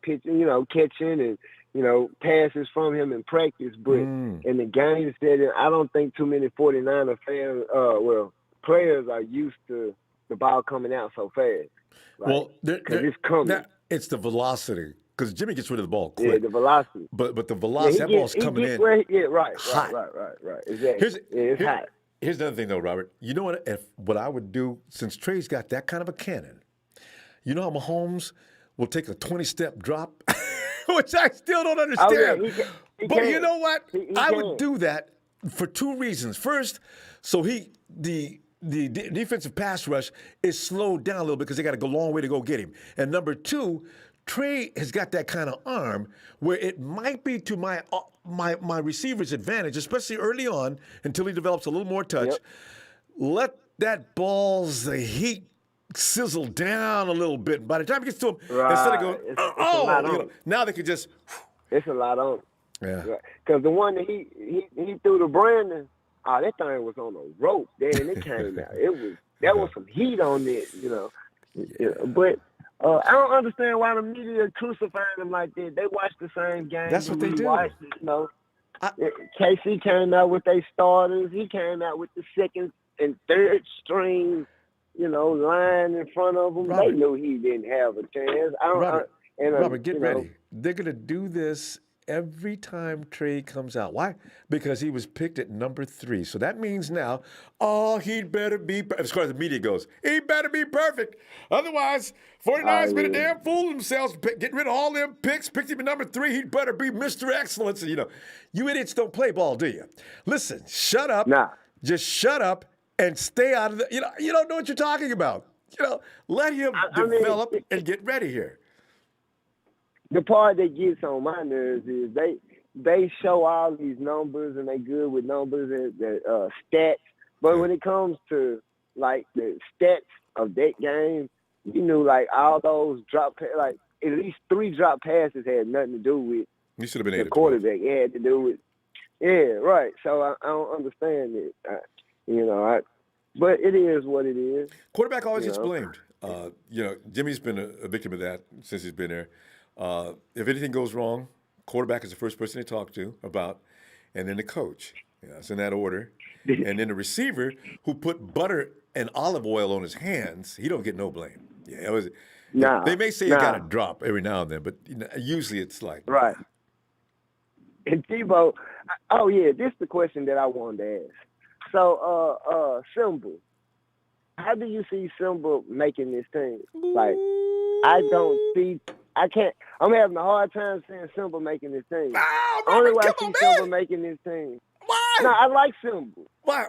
pitching, catching and, passes from him in practice. But in the game setting, I don't think too many 49er fans, players are used to the ball coming out so fast. Right? Well, because it's coming. It's the velocity because Jimmy gets rid of the ball Yeah, quick. the velocity. But the velocity, that ball's coming in. Right. Exactly. It's hot. Here's another thing, though, Robert. You know what I would do, since Trey's got that kind of a cannon, you know how Mahomes will take a 20-step drop, which I still don't understand. Oh, yeah, he but can. you know what? I can. would do that for two reasons. First, so the defensive pass rush is slowed down a little bit because they got to go a long way to go get him. And number two, Trey has got that kind of arm where it might be to my receiver's advantage, especially early on until he develops a little more touch. Yep. Let that ball's heat sizzle down a little bit. By the time it gets to him, instead of going, now they can just. It's a lot on. Yeah. Because the one that he threw to Brandon, that thing was on a rope. Then it came out. There was some heat on it, But I don't understand why the media crucifying him like that. They watch the same game. That's what they do. KC came out with their starters. He came out with the second and third string, line in front of him. Robert, they knew he didn't have a chance. Robert, get ready. They're going to do this every time Trey comes out. Why? Because he was picked at number 3. So that means now, he'd better be, as far as the media goes, he better be perfect. Otherwise, 49ers been a damn fool themselves, getting rid of all them picks, picked him at number 3. He'd better be Mr. Excellence. You idiots don't play ball, do you? Listen, shut up. Nah. Just shut up and stay out of the, you don't know what you're talking about. Let him develop and get ready here. The part that gets on my nerves is they show all these numbers and they good with numbers and stats, but when it comes to like the stats of that game, all those drop like at least 3 drop passes had nothing to do with you should have been the quarterback. It had to do with right. So I don't understand it. But it is what it is. Quarterback always gets blamed. Jimmy's been a victim of that since he's been there. If anything goes wrong, quarterback is the first person they talk to about, and then the coach. It's in that order. And then the receiver who put butter and olive oil on his hands, he don't get no blame. They may say he got a drop every now and then, but usually it's like right. And Tebow, this is the question that I wanted to ask. So, Simba, how do you see Simba making this team? Like, I'm having a hard time seeing Simba making this team. Only way I see Simba making this team. Why? No, I like Simba. Why?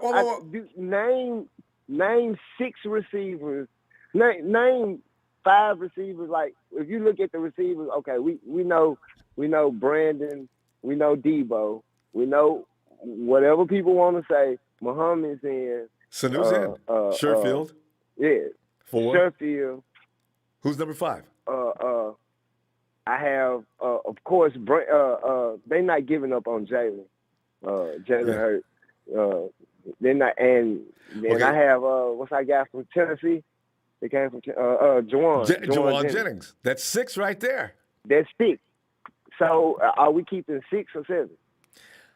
Name 6 receivers. Name 5 receivers. Like, if you look at the receivers, okay, we know Brandon, we know Debo, we know whatever people want to say. Muhammad's in. Sanu's in. Sherfield. 4. Sherfield. Who's number 5? I have, of course, they're not giving up on Jalen. Jalen Hurts. They're not, and then I have what's that guy from Tennessee? They came from Juwan Jennings. That's 6 right there. That's 6. So are we keeping 6 or 7?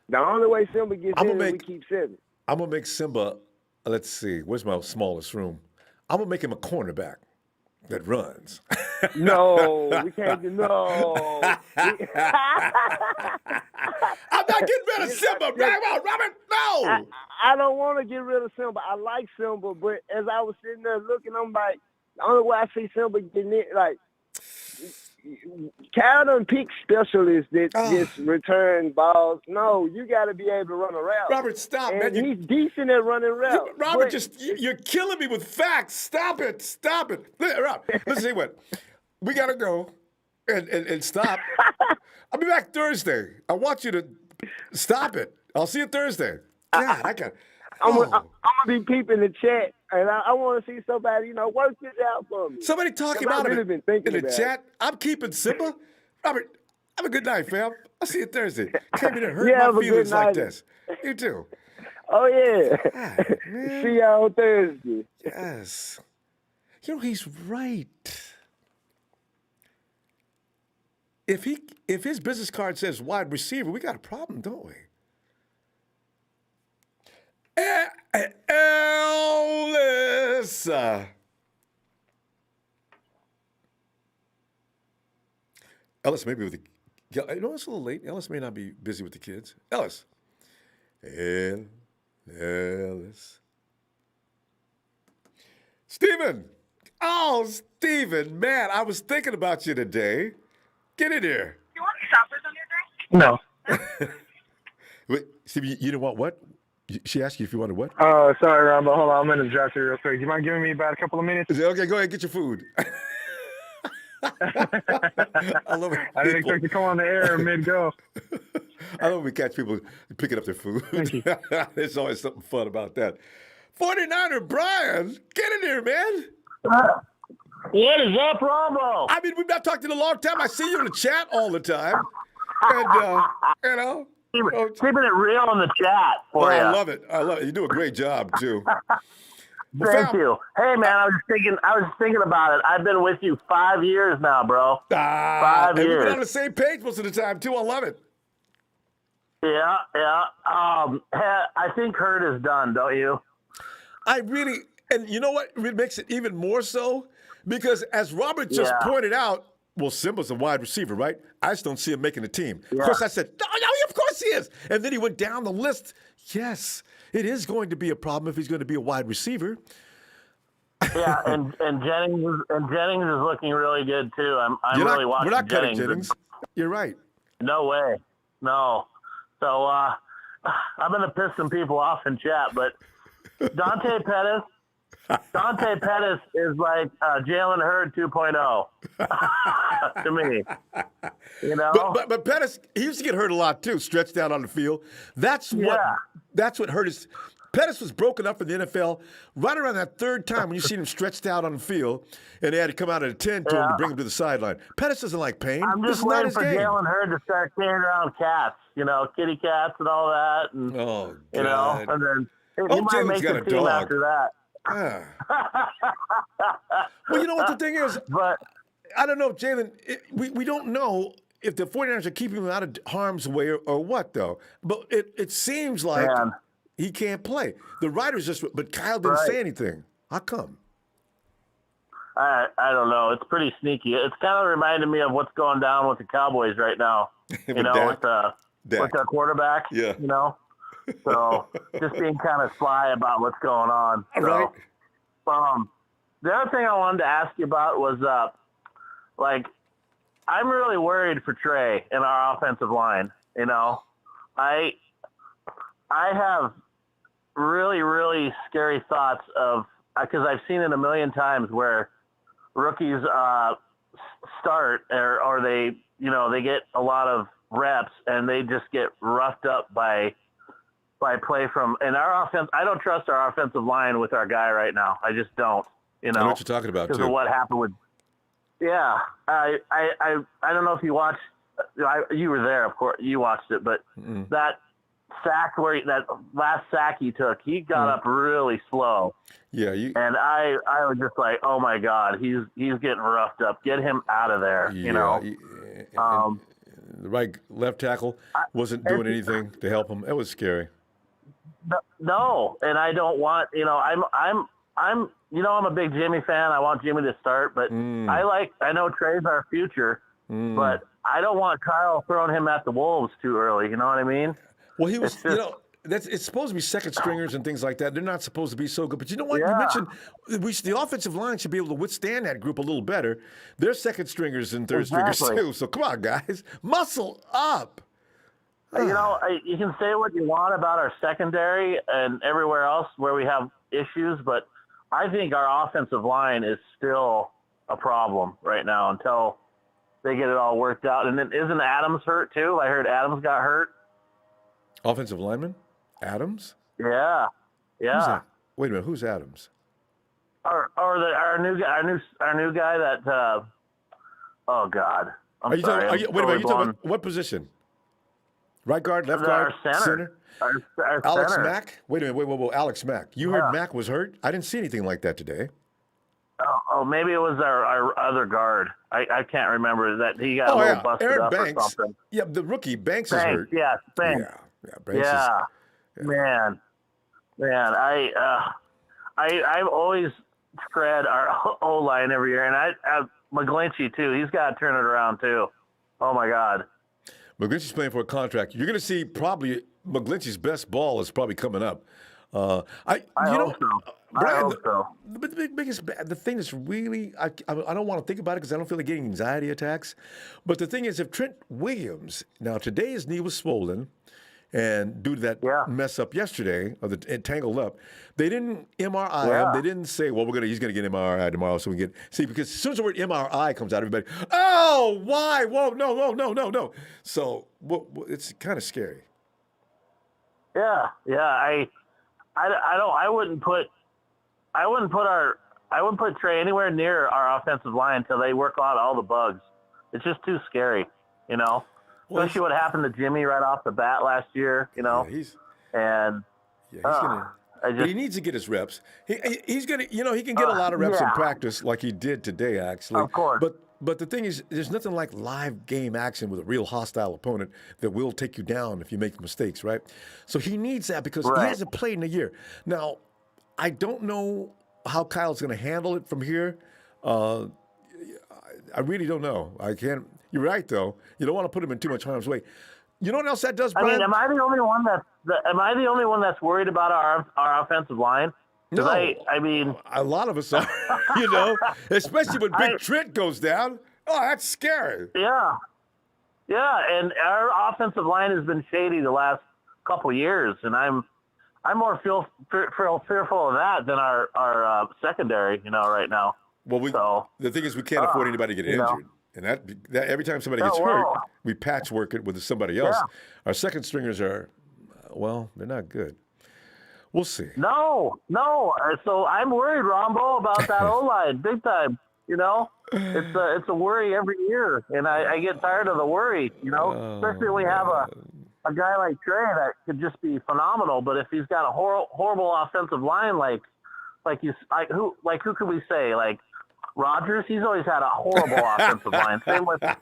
The only way Simba gets in is we keep 7. I'm gonna make Simba. Let's see. Where's my smallest room? I'm gonna make him a cornerback that runs. No, we can't do no. I'm not getting rid of Simba, Robert. No. I don't want to get rid of Simba. I like Simba, but as I was sitting there looking, I'm like, the only way I see Simba getting it, like, Kyle done pick specialists that just return balls. No, you got to be able to run a route. Robert, stop, and man. He's decent at running routes. Robert, you're killing me with facts. Stop it. Rob, let's see what. We got to go and stop. I'll be back Thursday. I want you to stop it. I'll see you Thursday. God, I'm gonna be peeping the chat, and I want to see somebody, work this out for me. Somebody talking about it in the chat. I'm keeping Simba. Robert, have a good night, fam. I'll see you Thursday. Can't be to hurt my feelings like this. You too. Oh yeah. God, see y'all on Thursday. Yes. He's right. If his business card says wide receiver, we got a problem, don't we? Ellis. Ellis maybe with the. You know, it's a little late. Ellis may not be busy with the kids. Ellis. Ellis. Steven. Oh, Steven, man, I was thinking about you today. Get in here. You want shoppers on your drink? No. Wait, Steven, you didn't want what? She asked you if you wanted what? Oh, sorry, Ronbo. Hold on. I'm in the drive-thru real quick. Do you mind giving me about a couple of minutes? I said, okay, go ahead, get your food. I love it. I didn't expect to come on the air mid-go. I love when we catch people picking up their food. There's always something fun about that. 49er Brian, get in here, man. What is up, Ronbo? I mean, we've not talked in a long time. I see you in the chat all the time. And, you know. Keeping it real in the chat for you. I love it. I love it. You do a great job, too. Thank you. Hey, man, I was thinking about it. I've been with you 5 years now, bro. 5 years. We've been on the same page most of the time, too. I love it. Yeah. I think Hurt is done, don't you? And you know what? It makes it even more so because as Robert just pointed out, well, Simba's a wide receiver, right? I just don't see him making the team. Yeah. Of course, I said, no, of course he is. And then he went down the list. Yes, it is going to be a problem if he's going to be a wide receiver. Yeah, and Jennings is looking really good too. I'm really watching. We're not Jennings. cutting Jennings. You're right. No way. No. So I'm going to piss some people off in chat, but Dante Pettis is like Jalen Hurd 2.0 to me. You know, but Pettis, he used to get hurt a lot too, stretched out on the field. That's what hurt his. Pettis was broken up in the NFL right around that third time when you seen him stretched out on the field, and they had to come out and attend to him to bring him to the sideline. Pettis doesn't like pain. I'm just waiting for Jalen Hurd to start carrying around cats, you know, kitty cats and all that, and you know, and then he might make the team after that. Well, you know what the thing is? But I don't know, Jalen. We don't know if the 49ers are keeping him out of harm's way or what, though. But it seems like he can't play. The writers but Kyle didn't say anything. How come? I don't know. It's pretty sneaky. It's kind of reminding me of what's going down with the Cowboys right now. You know, with their quarterback. Yeah. You know. So just being kind of sly about what's going on. So, right. The other thing I wanted to ask you about was, I'm really worried for Trey in our offensive line. You know, I have really, really scary thoughts of because I've seen it a million times where rookies start or they get a lot of reps and they just get roughed up by play from and our offense. I don't trust our offensive line with our guy right now. I just don't. You know, I know what you're talking about because of what happened with. Yeah, I don't know if you watched. You were there, of course. You watched it, but that sack that last sack he took, he got up really slow. Yeah, and I was just like, oh my God, he's getting roughed up. Get him out of there. You know. The right left tackle wasn't doing anything to help him. It was scary. No, and I don't want. You know, I'm a big Jimmy fan. I want Jimmy to start, but I know Trey's our future, but I don't want Kyle throwing him at the Wolves too early. You know what I mean? Well, he was, it's supposed to be second stringers and things like that. They're not supposed to be so good. But you know what? You mentioned the offensive line should be able to withstand that group a little better. They're second stringers and third stringers too. So come on, guys, muscle up. You know, you can say what you want about our secondary and everywhere else where we have issues, but I think our offensive line is still a problem right now until they get it all worked out. And then isn't Adams hurt too? I heard Adams got hurt. Offensive lineman? Adams? Yeah. Wait a minute, who's Adams? Our new guy that oh God. Are you talking about what position? Right guard, left guard, center? Our Alex center. Mack? Wait a minute, whoa, Alex Mack. You heard Mack was hurt? I didn't see anything like that today. Oh, maybe it was our other guard. I can't remember that he got a little busted Aaron up Banks. or something. Yeah, the rookie Banks is hurt. Yeah, Banks. Yeah, Banks is, man. I've always spread our O line every year, and I McGlinchey too. He's got to turn it around too. Oh my God. McGlinchey's playing for a contract. You're going to see probably McGlinchey's best ball is probably coming up. I hope so. Brian, I hope so. But the thing is really, I don't want to think about it because I don't feel like getting anxiety attacks. But the thing is, if Trent Williams, now today his knee was swollen, and due to that mess up yesterday, or it tangled up, they didn't MRI him. They didn't say, well, he's going to get MRI tomorrow, so we get because as soon as the word MRI comes out, everybody, oh, why? Whoa, no. So it's kind of scary. Yeah. I wouldn't put Trey anywhere near our offensive line until they work out all the bugs. It's just too scary, you know. Well, especially what happened to Jimmy right off the bat last year, you know. But he needs to get his reps. He's gonna, he can get a lot of reps in practice like he did today, actually. Of course. But the thing is, there's nothing like live game action with a real hostile opponent that will take you down if you make mistakes, right? So he needs that because he hasn't played in a year. Now, I don't know how Kyle's going to handle it from here. I really don't know. I can't. You're right, though. You don't want to put him in too much harm's way. You know what else that does, Brian? I mean, am I the only one that's worried about our offensive line? No, I mean, a lot of us are. Especially when Big Trent goes down. Oh, that's scary. Yeah, and our offensive line has been shady the last couple years, and I'm more fearful of that than our secondary, right now. Well, the thing is, we can't afford anybody to get injured. And that every time somebody gets hurt, we patchwork it with somebody else. Yeah. Our second stringers are, they're not good. We'll see. No. So I'm worried, Ronbo, about that O-line, big time. It's a worry every year, and I get tired of the worry. Especially when we have a guy like Trey that could just be phenomenal. But if he's got a horrible offensive line, who could we say like? Rodgers, he's always had a horrible offensive line. Same with that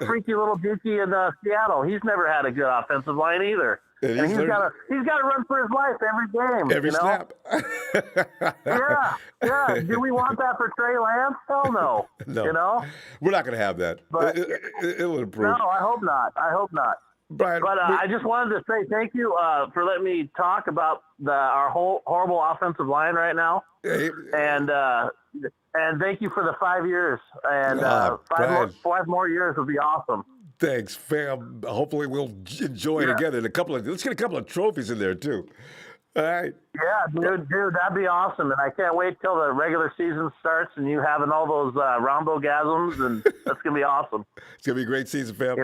freaky little dookie in Seattle. He's never had a good offensive line either. And he's got to run for his life every game. Every snap. Yeah. Do we want that for Trey Lance? Hell no. No. We're not going to have that. But it will improve. No, I hope not. Brian, but I just wanted to say thank you for letting me talk about our whole horrible offensive line right now, and thank you for the 5 years, and 5 more years would be awesome. Thanks, fam. Hopefully we'll enjoy it together. Let's get a couple of trophies in there too. All right. Yeah, dude, that'd be awesome, and I can't wait till the regular season starts and you having all those Ronbo gasms, and that's gonna be awesome. It's gonna be a great season, fam.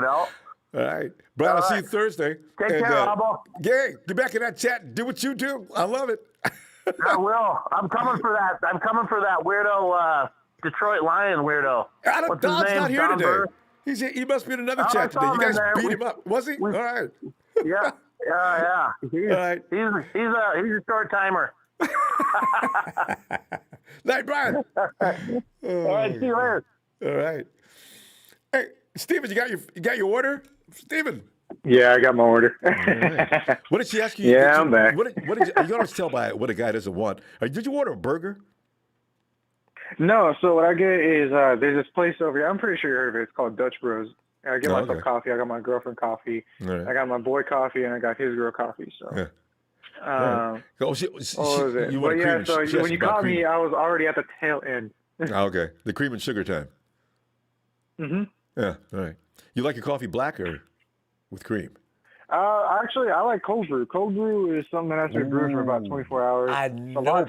All right. Brian, I'll see you Thursday. Take care, Ronbo. Yeah, get back in that chat and do what you do. I love it. I will. I'm coming for that weirdo Detroit Lion weirdo. Adam Dobbs not here Don today. Burr? He must be in another chat today. You guys beat him up. Was he? All right. Yeah. He's a short timer. Night, Brian. All right, see you later. All right. Hey, Steven, you got your order? Steven. Yeah, I got my order. Right. What did she ask you? Yeah, I'm back. What did you can always tell by what a guy doesn't want. Did you order a burger? No, so what I get is there's this place over here. I'm pretty sure you heard of it. It's called Dutch Bros. I get myself coffee. I got my girlfriend coffee. Right. I got my boy coffee, and I got his girl coffee. So. Yeah. Right. What was it? So when you called me, I was already at the tail end. Okay. The cream and sugar time. Mm-hmm. Yeah, all right. You like your coffee black or with cream? Actually, I like cold brew. Cold brew is something that has to be brewed for about 24 hours. I know.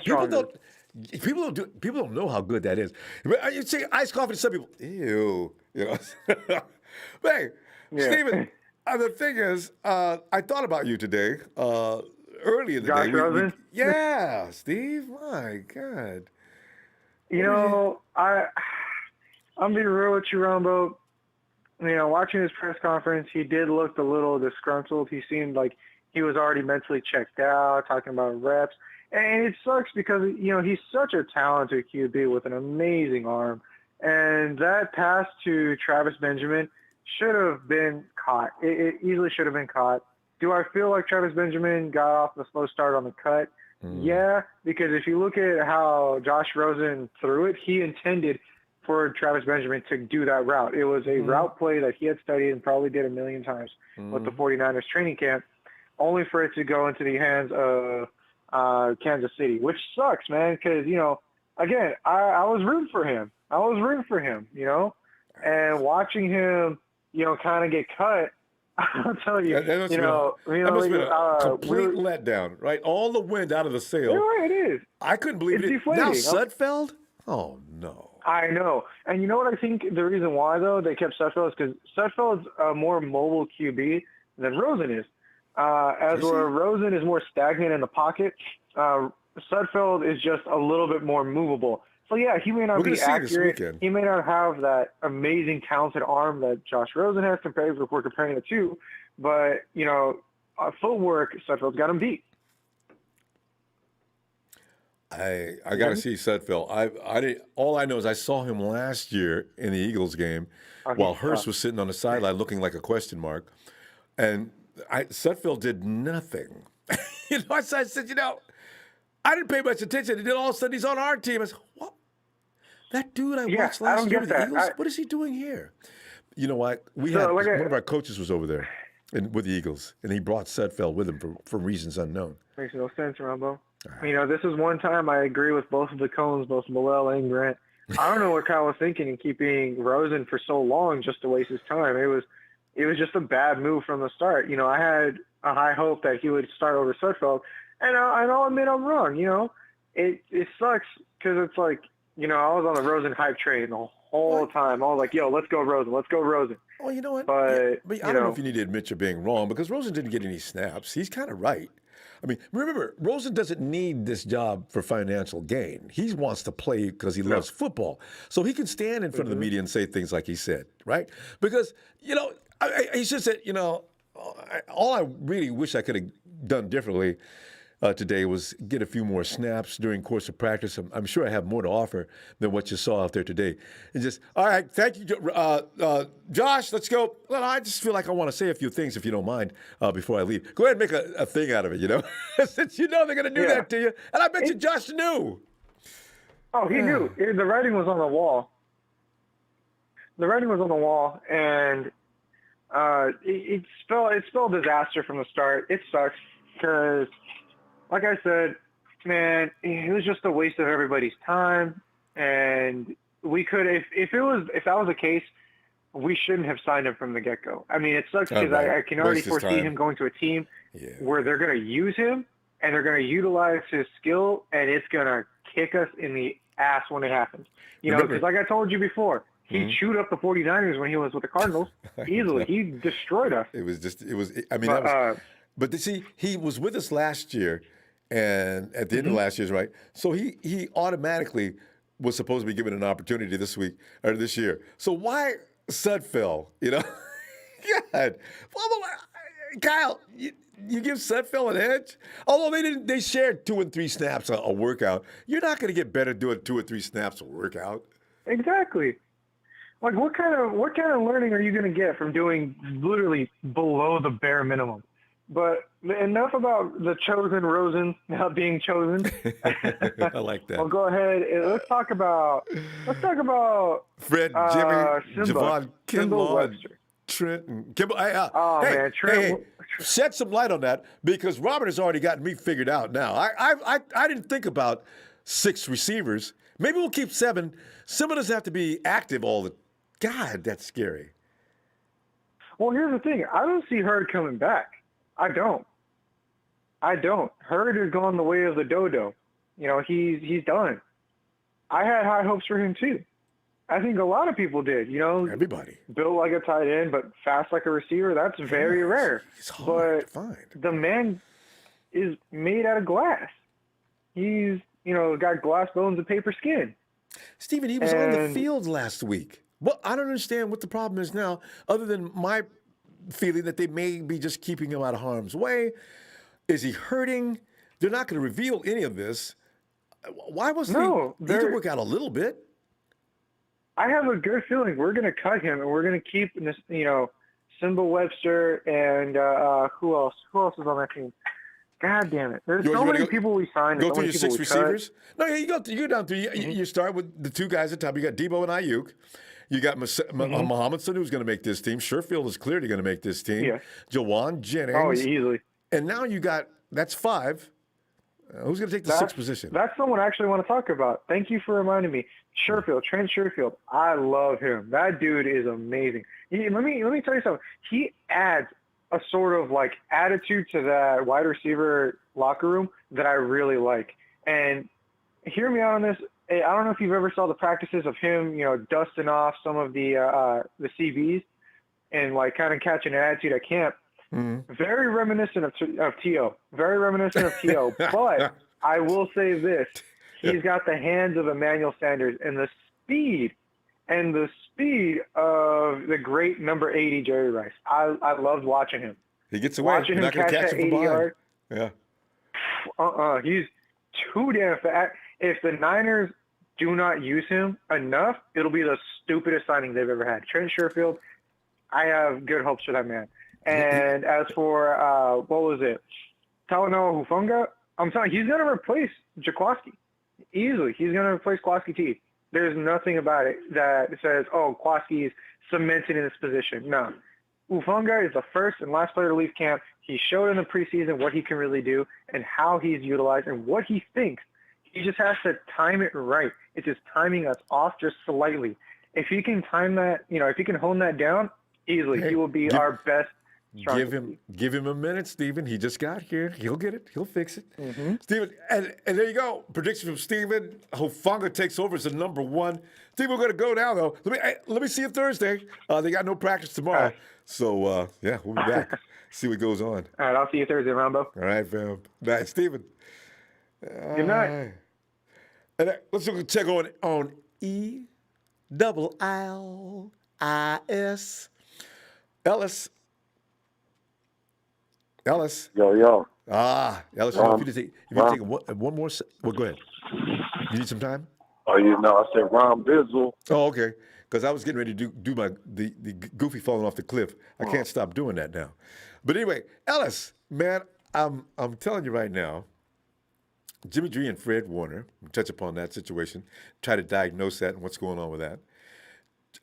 People don't know how good that is. You say iced coffee to some people, ew. Hey, Steven, the thing is, I thought about you today, early in the Josh day. Rosen? Yeah, Steve. My God. I'm being real with you, Ronbo. Watching his press conference, he did look a little disgruntled. He seemed like he was already mentally checked out, talking about reps. And it sucks because, he's such a talented QB with an amazing arm. And that pass to Travis Benjamin should have been caught. It easily should have been caught. Do I feel like Travis Benjamin got off the slow start on the cut? Yeah, because if you look at how Josh Rosen threw it, he intended for Travis Benjamin to do that route. It was a route play that he had studied and probably did a million times with the 49ers training camp, only for it to go into the hands of Kansas City, which sucks, man, because, again, I was rooting for him. And watching him, kind of get cut, I'll tell you, that must have been a complete letdown, right? All the wind out of the sail. Yeah, it is. I couldn't believe it's it. Deflating. Now Sudfeld? Oh, no. I know. And you know what I think the reason why, though, they kept Sudfeld is because Sudfeld's a more mobile QB than Rosen is. Where Rosen is more stagnant in the pocket, Sudfeld is just a little bit more movable. So, yeah, he may not be accurate. He may not have that amazing, talented arm that Josh Rosen has compared if we're comparing the two. But, footwork, Sudfeld's got him beat. I got to see Sudfeld. All I know is I saw him last year in the Eagles game while Hurst was sitting on the sideline looking like a question mark. And Sudfeld did nothing. I said, I didn't pay much attention. And then all of a sudden he's on our team. I said, what? That dude I watched last year with the Eagles? What is he doing here? You know what? One of our coaches was over there with the Eagles, and he brought Sudfeld with him for reasons unknown. Makes no sense, Ronbo. This is one time I agree with both of the Cones, both Malel and Grant. I don't know what Kyle was thinking in keeping Rosen for so long just to waste his time. It was just a bad move from the start. I had a high hope that he would start over Sudfeld, and I'll admit I'm wrong. It sucks because it's like, I was on the Rosen hype train the whole time. I was like, yo, let's go Rosen. Well, you know what? But I don't know if you need to admit you're being wrong because Rosen didn't get any snaps. He's kind of right. I mean, remember, Rosen doesn't need this job for financial gain. He wants to play because he loves football. So he can stand in front of the media and say things like he said, right? Because, he should have said, all I really wish I could have done differently today was get a few more snaps during course of practice. I'm sure I have more to offer than what you saw out there today. And just, all right, thank you, Josh, let's go. Well, I just feel like I want to say a few things, if you don't mind, before I leave. Go ahead and make a thing out of it, since they're going to do that to you. And I bet you Josh knew. Oh, he knew. The writing was on the wall. And it spelled disaster from the start. It sucks because, like I said, man, it was just a waste of everybody's time. And we could, if that was the case, we shouldn't have signed him from the get-go. I mean, it sucks because I can already foresee him going to a team where they're going to use him and they're going to utilize his skill, and it's going to kick us in the ass when it happens. Because like I told you before, he chewed up the 49ers when he was with the Cardinals easily. He destroyed us. But see, he was with us last year, and at the end of last year's, right? So he automatically was supposed to be given an opportunity this year. So why Sudfeld? God, Kyle, you give Sudfeld an edge. Although they shared 2 and 3 snaps a workout, you're not going to get better doing 2 or 3 snaps a workout. Exactly. Like what kind of learning are you going to get from doing literally below the bare minimum? But enough about the chosen Rosen not being chosen. I like that. Well, go ahead. Let's talk about Fred, Jimmy, Javon, Kinlaw, Webster. Trent, and Kimball. Man, Trent. Shed some light on that because Robert has already gotten me figured out now. I didn't think about 6 receivers. Maybe we'll keep 7. Some of us have to be active all the. God, that's scary. Well, here's the thing. I don't see Hurd coming back. I don't. Hurd has gone the way of the dodo. He's done. I had high hopes for him too. I think a lot of people did. Everybody built like a tight end, but fast like a receiver. That's very rare. He's hard to find. The man is made out of glass. He's got glass bones and paper skin. Steven, he was on the field last week. Well, I don't understand what the problem is now, other than my feeling that they may be just keeping him out of harm's way. Is he hurting? They're not going to reveal any of this. Why wasn't he can work out a little bit? I have a good feeling we're going to cut him and we're going to keep Simba Webster and who else is on that team? God damn it! There's so many people we signed. Go so through many your people 6 we cut. receivers. No, you go down through. You start with the 2 guys at the top. You got Debo and Ayuk. You got Muhammad Sanu, who's going to make this team. Sherfield is clearly going to make this team. Yeah. Jawan Jennings. Oh, easily. And now you got, that's 5. Who's going to take the 6th position? That's someone I actually want to talk about. Thank you for reminding me. Sherfield, Trent Sherfield. I love him. That dude is amazing. Let me tell you something. He adds a sort of like attitude to that wide receiver locker room that I really like. And hear me out on this. I don't know if you've ever saw the practices of him, dusting off some of the CBs and like kind of catching an attitude at camp. Very reminiscent of T.O. Very reminiscent of T.O. But I will say this. He's got the hands of Emmanuel Sanders and the speed of the great number 80 Jerry Rice. I loved watching him. He gets away. Watching him catch that 80 yard. Yeah. He's too damn fast. If the Niners do not use him enough, it'll be the stupidest signing they've ever had. Trent Sherfield, I have good hopes for that man. And as for, what was it? Talanoa Hufanga, I'm telling you, he's going to replace Jaquaski. Easily. He's going to replace Kwaski T. There's nothing about it that says, Kwaski's cemented in this position. No. Hufanga is the first and last player to leave camp. He showed in the preseason what he can really do and how he's utilized and what he thinks. He just has to time it right. It's just timing us off just slightly. If he can time that, if he can hone that down, easily, he will be our best. Give him a minute, Steven. He just got here. He'll get it. He'll fix it. Steven, and there you go. Prediction from Steven. Hufanga takes over as the number 1. Steven, we're going to go now, though. Let me see you Thursday. They got no practice tomorrow. So, we'll be back. See what goes on. All right, I'll see you Thursday, Ronbo. All right, fam. Night, Steven. Good night. And let's check on ELLIS. Ellis. Yo. Ellis, if you take one more. Well, go ahead. You need some time? Oh, I said Ron Bizzle. Oh, okay. Because I was getting ready to do the goofy falling off the cliff. I can't stop doing that now. But anyway, Ellis, man, I'm telling you right now, Jimmy G and Fred Warner, we'll touch upon that situation, try to diagnose that and what's going on with that.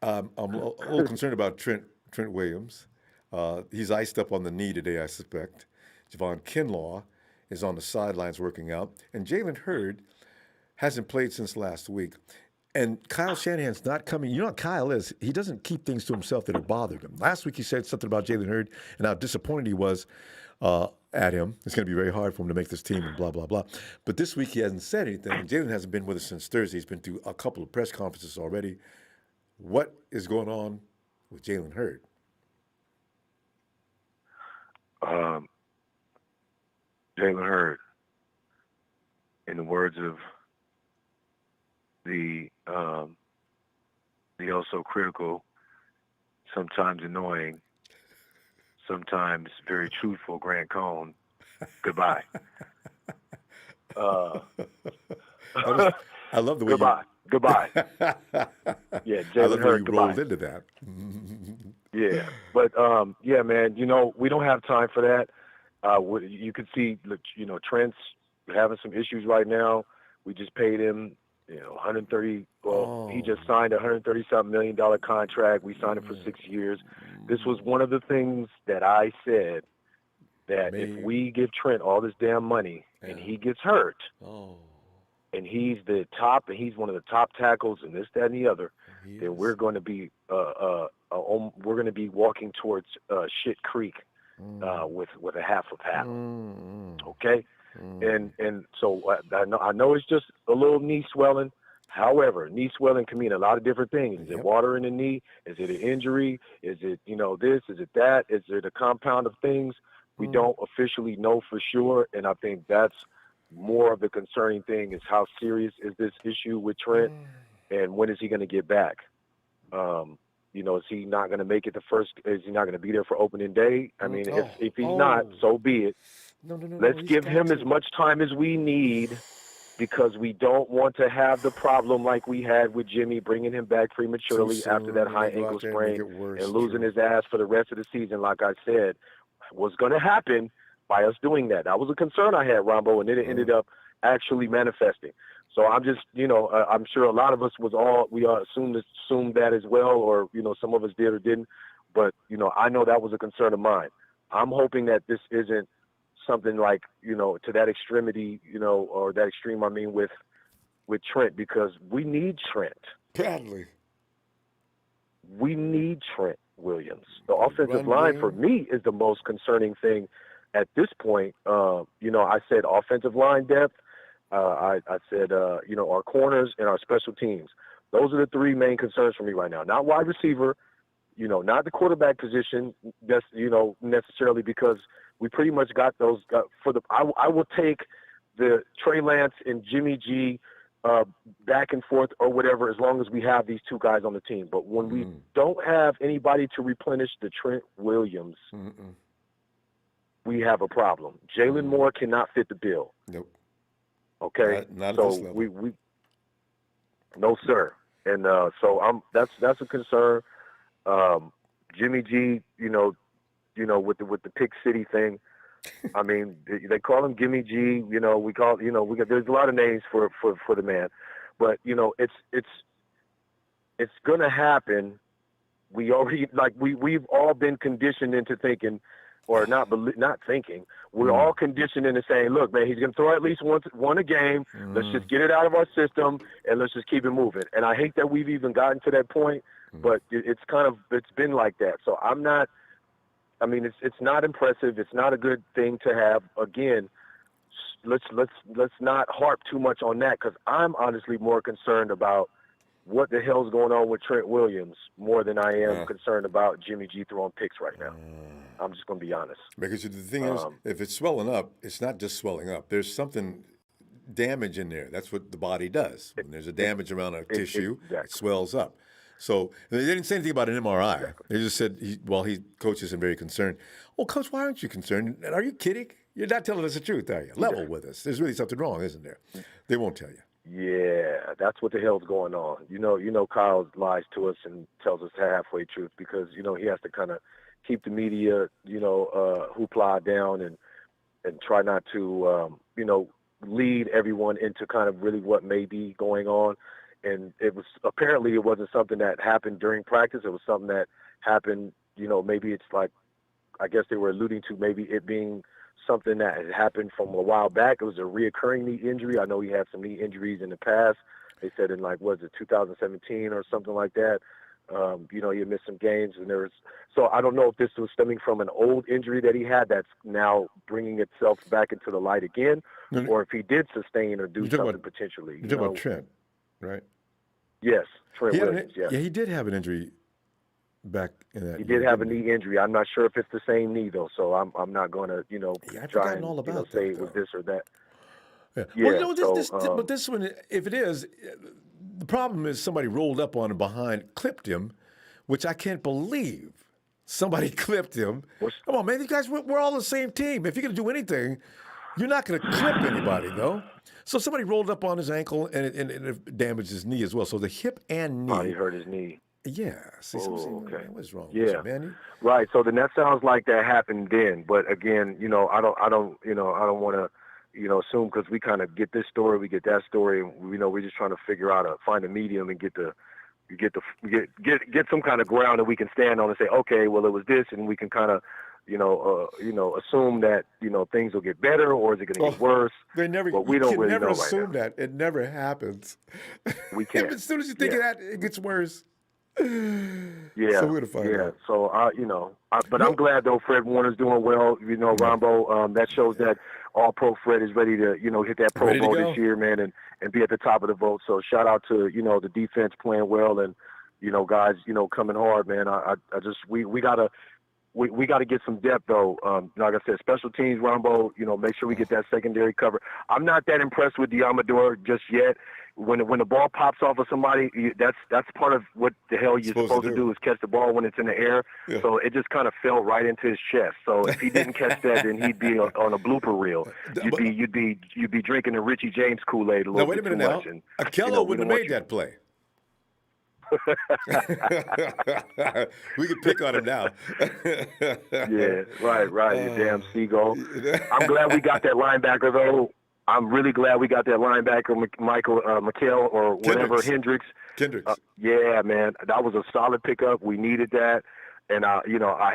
I'm a little concerned about Trent Williams. He's iced up on the knee today, I suspect. Javon Kinlaw is on the sidelines working out. And Jalen Hurd hasn't played since last week. And Kyle Shanahan's not coming. You know what Kyle is? He doesn't keep things to himself that have bothered him. Last week he said something about Jalen Hurd and how disappointed he was at him. It's going to be very hard for him to make this team and blah, blah, blah. But this week he hasn't said anything. Jalen hasn't been with us since Thursday. He's been through a couple of press conferences already. What is going on with Jalen Hurd? Jalen Hurd, in the words of the also critical, sometimes annoying, sometimes very truthful Grant Cohn, goodbye. I love the way Goodbye. Yeah, Jalen Hurd, you rolled into that. Yeah, but yeah, man. We don't have time for that. You could see, Trent's having some issues right now. We just paid him, 130. Well, he just signed a $130-something million contract. We signed it for 6 years. This was one of the things that I said that if we give Trent all this damn money and he gets hurt, and he's the top, and he's one of the top tackles, and this, that, and the other, then we're going to be walking towards shit creek with a half a paddle. Okay, and so I know it's just a little knee swelling. However, knee swelling can mean a lot of different things. Is it water in the knee? Is it an injury? Is it this? Is it that? Is it a compound of things? We don't officially know for sure, and I think that's more of the concerning thing is how serious is this issue with Trent, and when is he going to get back? Is he not going to make it is he not going to be there for opening day? I mean, if he's not, so be it. No, Let's give him as much time as we need, because we don't want to have the problem like we had with Jimmy, bringing him back prematurely after that high ankle sprain and losing his ass for the rest of the season. Like I said, was going to happen, by us doing that. That was a concern I had, Ronbo, and then it ended up actually manifesting. So I'm just, I'm sure a lot of us we assumed that as well, or, some of us did or didn't. But, I know that was a concern of mine. I'm hoping that this isn't something like, to that extremity, or that extreme, with Trent, because we need Trent. Badly. We need Trent Williams. The offensive line for me is the most concerning thing at this point. I said offensive line depth. I said, our corners and our special teams. Those are the three main concerns for me right now. Not wide receiver, not the quarterback position, necessarily, because we pretty much got those. I will take the Trey Lance and Jimmy G back and forth or whatever, as long as we have these two guys on the team. But when we don't have anybody to replenish the Trent Williams, we have a problem. Jalen Moore cannot fit the bill. Nope. Okay, not so at this level. we no sir, and so that's a concern. Jimmy G, with the Pick City thing. I mean, they call him Jimmy G. We call there's a lot of names for the man, but it's gonna happen. We already we've all been conditioned into thinking, or not thinking. We're all conditioned into saying, look, man, he's going to throw at least one a game. Let's just get it out of our system, and let's just keep it moving. And I hate that we've even gotten to that point, but it's been like that. So it's not impressive. It's not a good thing to have. Again, let's not harp too much on that, because I'm honestly more concerned about what the hell's going on with Trent Williams more than I am concerned about Jimmy G throwing picks right now. I'm just going to be honest. Because the thing is, if it's swelling up, it's not just swelling up. There's something damage in there. That's what the body does. When there's a damage around a tissue, it swells up. So they didn't say anything about an MRI. Exactly. They just said, Coach isn't very concerned. Well, Coach, why aren't you concerned? Are you kidding? You're not telling us the truth, are you? Level with us. There's really something wrong, isn't there? They won't tell you. Yeah, that's what the hell's going on. Kyle lies to us and tells us the halfway truth, because, he has to kind of keep the media, hoopla down and try not to, lead everyone into kind of really what may be going on. And it wasn't something that happened during practice. It was something that happened, maybe it's like, I guess they were alluding to maybe it being something that had happened from a while back. It was a reoccurring knee injury. I know he had some knee injuries in the past. They said in 2017 or something like that. He had missed some games, and so I don't know if this was stemming from an old injury that he had that's now bringing itself back into the light again, or if he did sustain or do something potentially. You're talking about Trent, right? Yes, Trent Williams. Yeah, he did have an injury back in that. He did have a knee injury. I'm not sure if it's the same knee though, so I'm not going to try and say it was this or that. Yeah. Well, but this one, if it is, the problem is somebody rolled up on him behind, clipped him, which I can't believe. Somebody clipped him. Come on, man, these guys, we're all the same team. If you're going to do anything, you're not going to clip anybody, though. So somebody rolled up on his ankle, and it damaged his knee as well. So the hip and knee. Oh, he hurt his knee. Yeah. See, okay. What's wrong? Yeah. With you, man? Right. So then that sounds like that happened then. But again, I don't want to, assume, because we kind of get this story, we get that story, and we're just trying to figure out find a medium and get some kind of ground that we can stand on and say, okay, well, it was this, and we can kind of, assume that things will get better, or is it going to get worse? They never. But we don't really never know assume right now. that. It never happens. We can't. As soon as you think of that, it gets worse. Yeah. So we're gonna find out. So but I'm glad though Fred Warner's doing well. Ronbo, that shows that All Pro Fred is ready to hit that Pro Bowl this year, man, and be at the top of the vote. So shout out to the defense playing well, and guys coming hard, man. We got to get some depth, though. Like I said, special teams, Ronbo, make sure we get that secondary cover. I'm not that impressed with Diamador just yet. When the ball pops off of somebody, that's part of what the hell you're supposed to do is catch the ball when it's in the air. Yeah. So it just kind of fell right into his chest. So if he didn't catch that, then he'd be on a blooper reel. You'd be drinking the Richie James Kool-Aid a little bit too much. Akello wouldn't have made that play. We can pick on him now. Yeah, right. You damn seagull. I'm glad we got that linebacker, though. I'm really glad we got that linebacker, McHale or whatever, Hendricks. Yeah, man, that was a solid pickup. We needed that. And, I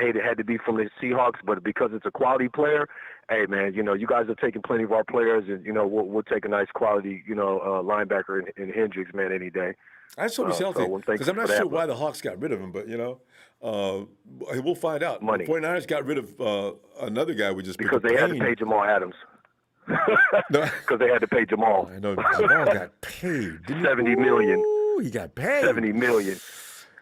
hate it had to be from the Seahawks, but because it's a quality player, hey, man, you guys are taking plenty of our players, and, we'll take a nice quality, linebacker in Hendricks, man, any day. I just hope he's healthy, because I'm not sure why the Hawks got rid of him, but, we'll find out. Money. The 49ers got rid of another guy we just because they had to pay Jamal Adams. Because they had to pay Jamal. I know Jamal got paid. $70 million. Ooh, he got paid. $70 million.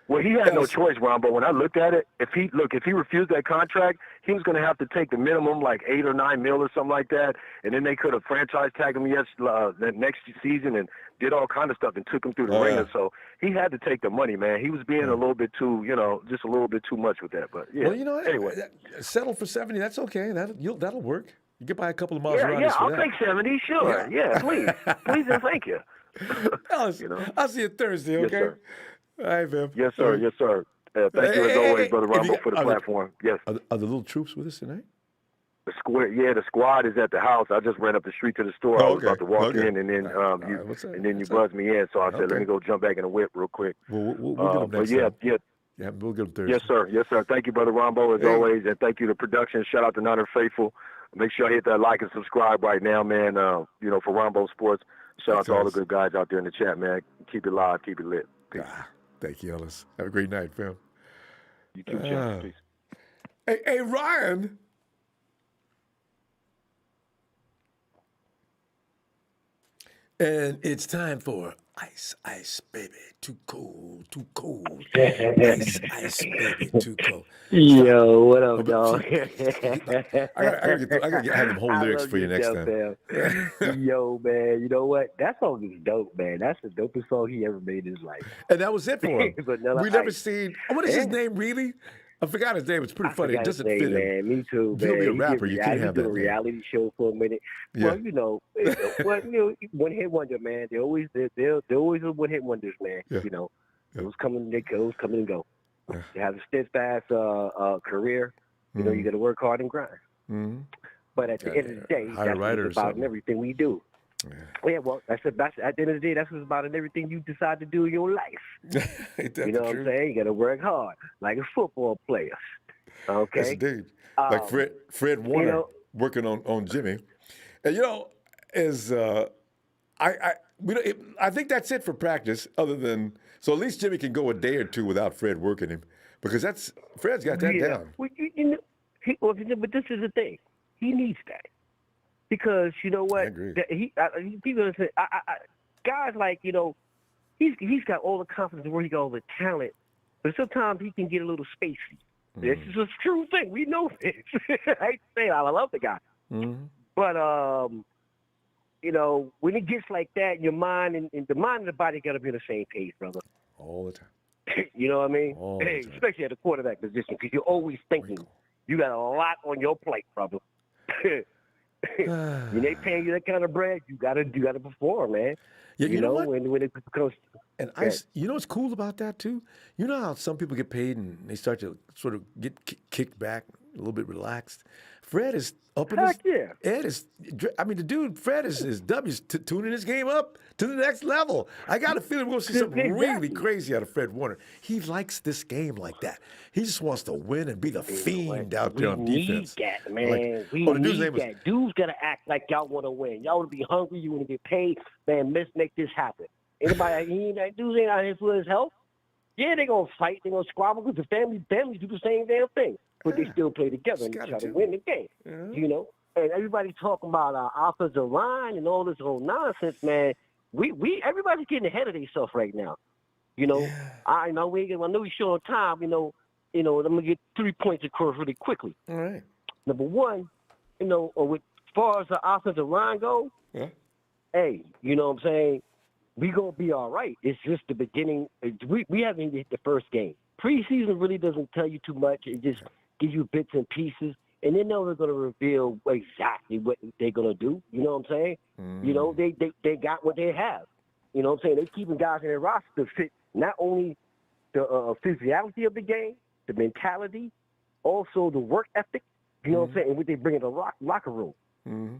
Well, he had no choice, Ron. But when I looked at it, if he refused that contract, he was going to have to take the minimum, like $8 or $9 million or something like that, and then they could have franchise tagged him the next season and did all kind of stuff and took him through the ringer. So he had to take the money, man. He was being a little bit too, just a little bit too much with that. But yeah. Well, anyway, settle for 70. That's okay. That'll work. You get by a couple of miles around. Yeah, I'll take 70. Sure. Yeah, please and thank you. I'll see you Thursday. Okay. Yes, sir. All right, man. Yes, sir. Yes, sir. Thank you as always, Brother Ronbo, for the platform. Yes. Are the little troops with us tonight? The squad is at the house. I just ran up the street to the store. I was about to walk in, and then you buzzed me in. So I said, let me go jump back in the whip real quick. We'll get them next time. Yeah, we'll get them Thursday. Yes, sir. Yes, sir. Thank you, Brother Ronbo, as always, and thank you to production. Shout out to Niner Faithful. Make sure I hit that like and subscribe right now, man. For Ronbo Sports. Shout out to all the good guys out there in the chat, man. Keep it live, keep it lit. Peace. Thank you, Ellis. Have a great night, fam. You too, champ. Peace. Hey, Ryan. And it's time for ice, baby. Too cold. Ice, baby. Too cold. Yo, what up, dog? I gotta have them whole lyrics for you next time. Yo, man, you know what? That song is dope, man. That's the dopest song he ever made in his life. And that was it for him. We never seen. What is his name, really? I forgot his name. It's pretty funny. It doesn't fit him. Man. Me too, man. You'll be a rapper. You can't have that. He did a reality show for a minute. Yeah. Well, one hit wonder, man. They're always one hit wonders, man. Yeah. Those come and go. Yeah. You have a steadfast career. You got to work hard and grind. Mm-hmm. But at the end of the day, that's what it's about in everything we do. Yeah, well, that's at the end of the day, that's what's about in everything you decide to do in your life. You know what I'm saying? You got to work hard, like a football player. Okay? Yes, indeed. Like Fred Warner working on Jimmy. And, I think that's it for practice, other than, so at least Jimmy can go a day or two without Fred working him, because Fred's got that down. Well, but this is the thing. He needs that. Because you know what, I agree. People say, guys like he's got all the confidence where he got all the talent, but sometimes he can get a little spacey. This is a true thing. We know this. I love the guy, but when it gets like that, your mind and the mind and the body got to be on the same page, brother. All the time. You know what I mean? Especially at the quarterback position, because you're always thinking you got a lot on your plate, brother. When they paying you that kind of bread, you gotta perform, man. Yeah, you know what? When it becomes. And you know what's cool about that too? You know how some people get paid and they start to sort of get kicked back, a little bit relaxed. Fred is up in his. Ed is. I mean, the dude Fred is W's tuning his game up to the next level. I got a feeling we're gonna see something really crazy out of Fred Warner. He likes this game like that. He just wants to win and be the fiend out there on defense. We need that, man. We need that. Dudes gotta act like y'all want to win. Y'all want to be hungry. You want to get paid. Man, let's make this happen. Anybody, dudes ain't out here for his health. Yeah, they gonna fight. They gonna squabble because the families do the same damn thing. But they still play together and try to win the game. And everybody talking about our offensive line and all this whole nonsense, man. Everybody's getting ahead of themselves right now. I know we're short on time. I'm gonna get 3 points across really quickly. All right. Number one, as far as the offensive line goes, hey, you know what I'm saying? We gonna be all right. It's just the beginning. We haven't even hit the first game. Preseason really doesn't tell you too much. It just gives you bits and pieces, and then they're going to reveal exactly what they're going to do. You know what I'm saying? They got what they have. You know what I'm saying? They're keeping guys in their roster to fit not only the physiology of the game, the mentality, also the work ethic. You know what I'm saying? And what they bring in the locker room.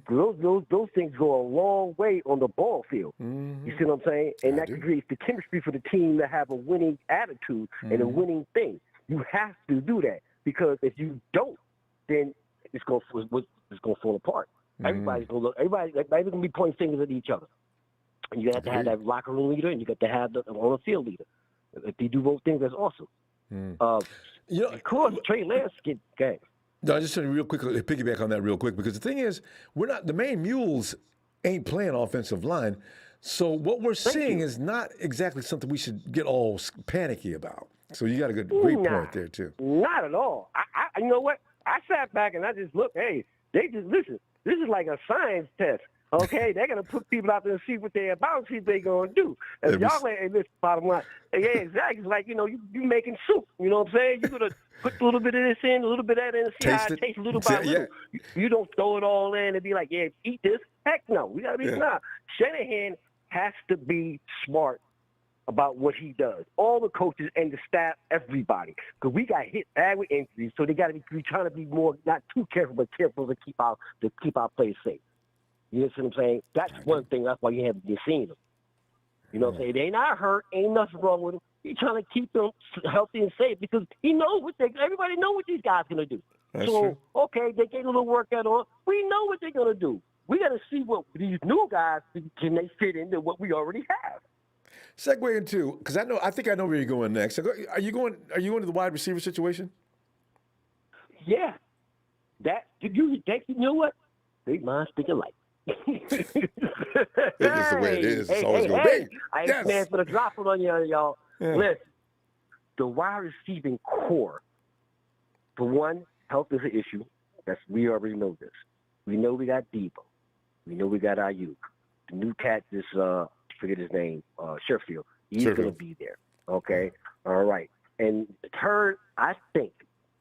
Those things go a long way on the ball field. You see what I'm saying? And that creates the chemistry for the team to have a winning attitude and a winning thing. You have to do that, because if you don't, then it's gonna fall apart. Everybody's gonna be pointing fingers at each other. And you have to have that locker room leader, and you got to have the on the field leader. If they do both things, that's awesome. Of course, Trey Lance get game. No, I just want to real quick piggyback on that real quick, because the thing is, the main mules ain't playing offensive line. So what we're seeing is not exactly something we should get all panicky about. So you got a great point there too. Not at all. I you know what? I sat back and I just looked. Hey, they just listen. This is like a science test. Okay, they're gonna put people out there and see what they're about, see what they're gonna do. And y'all ain't this bottom line. Yeah, exactly. It's like, you making soup. You know what I'm saying? You're gonna put a little bit of this in, a little bit of that in, see how it tastes little by little. You don't throw it all in and be like, yeah, eat this. Heck no. We gotta be nah. Shanahan has to be smart about what he does. All the coaches and the staff, everybody. Because we got hit bad with injuries, so they gotta be trying to be more not too careful, but careful to keep our players safe. You know what I'm saying? That's one thing. That's why you haven't been seeing them. You know what I'm saying? They not hurt. Ain't nothing wrong with them. He's trying to keep them healthy and safe, because he knows everybody know what these guys going to do. That's true. Okay, they get a little workout on. We know what they're going to do. We got to see what these new guys, can they fit into what we already have. Segue into, because I think I know where you're going next. Are you going to the wide receiver situation? Yeah. You know what? Big minds think alike. It's just the way it is. It's always going to be. I ain't stand for the drop it on y'all. Yeah. Listen, the wide receiving core, for one, health is an issue. We already know this. We know we got Debo. We know we got Ayuk. The new cat, forget his name, Sherfield. He's going to be there. Okay? All right. And Hurd, I think,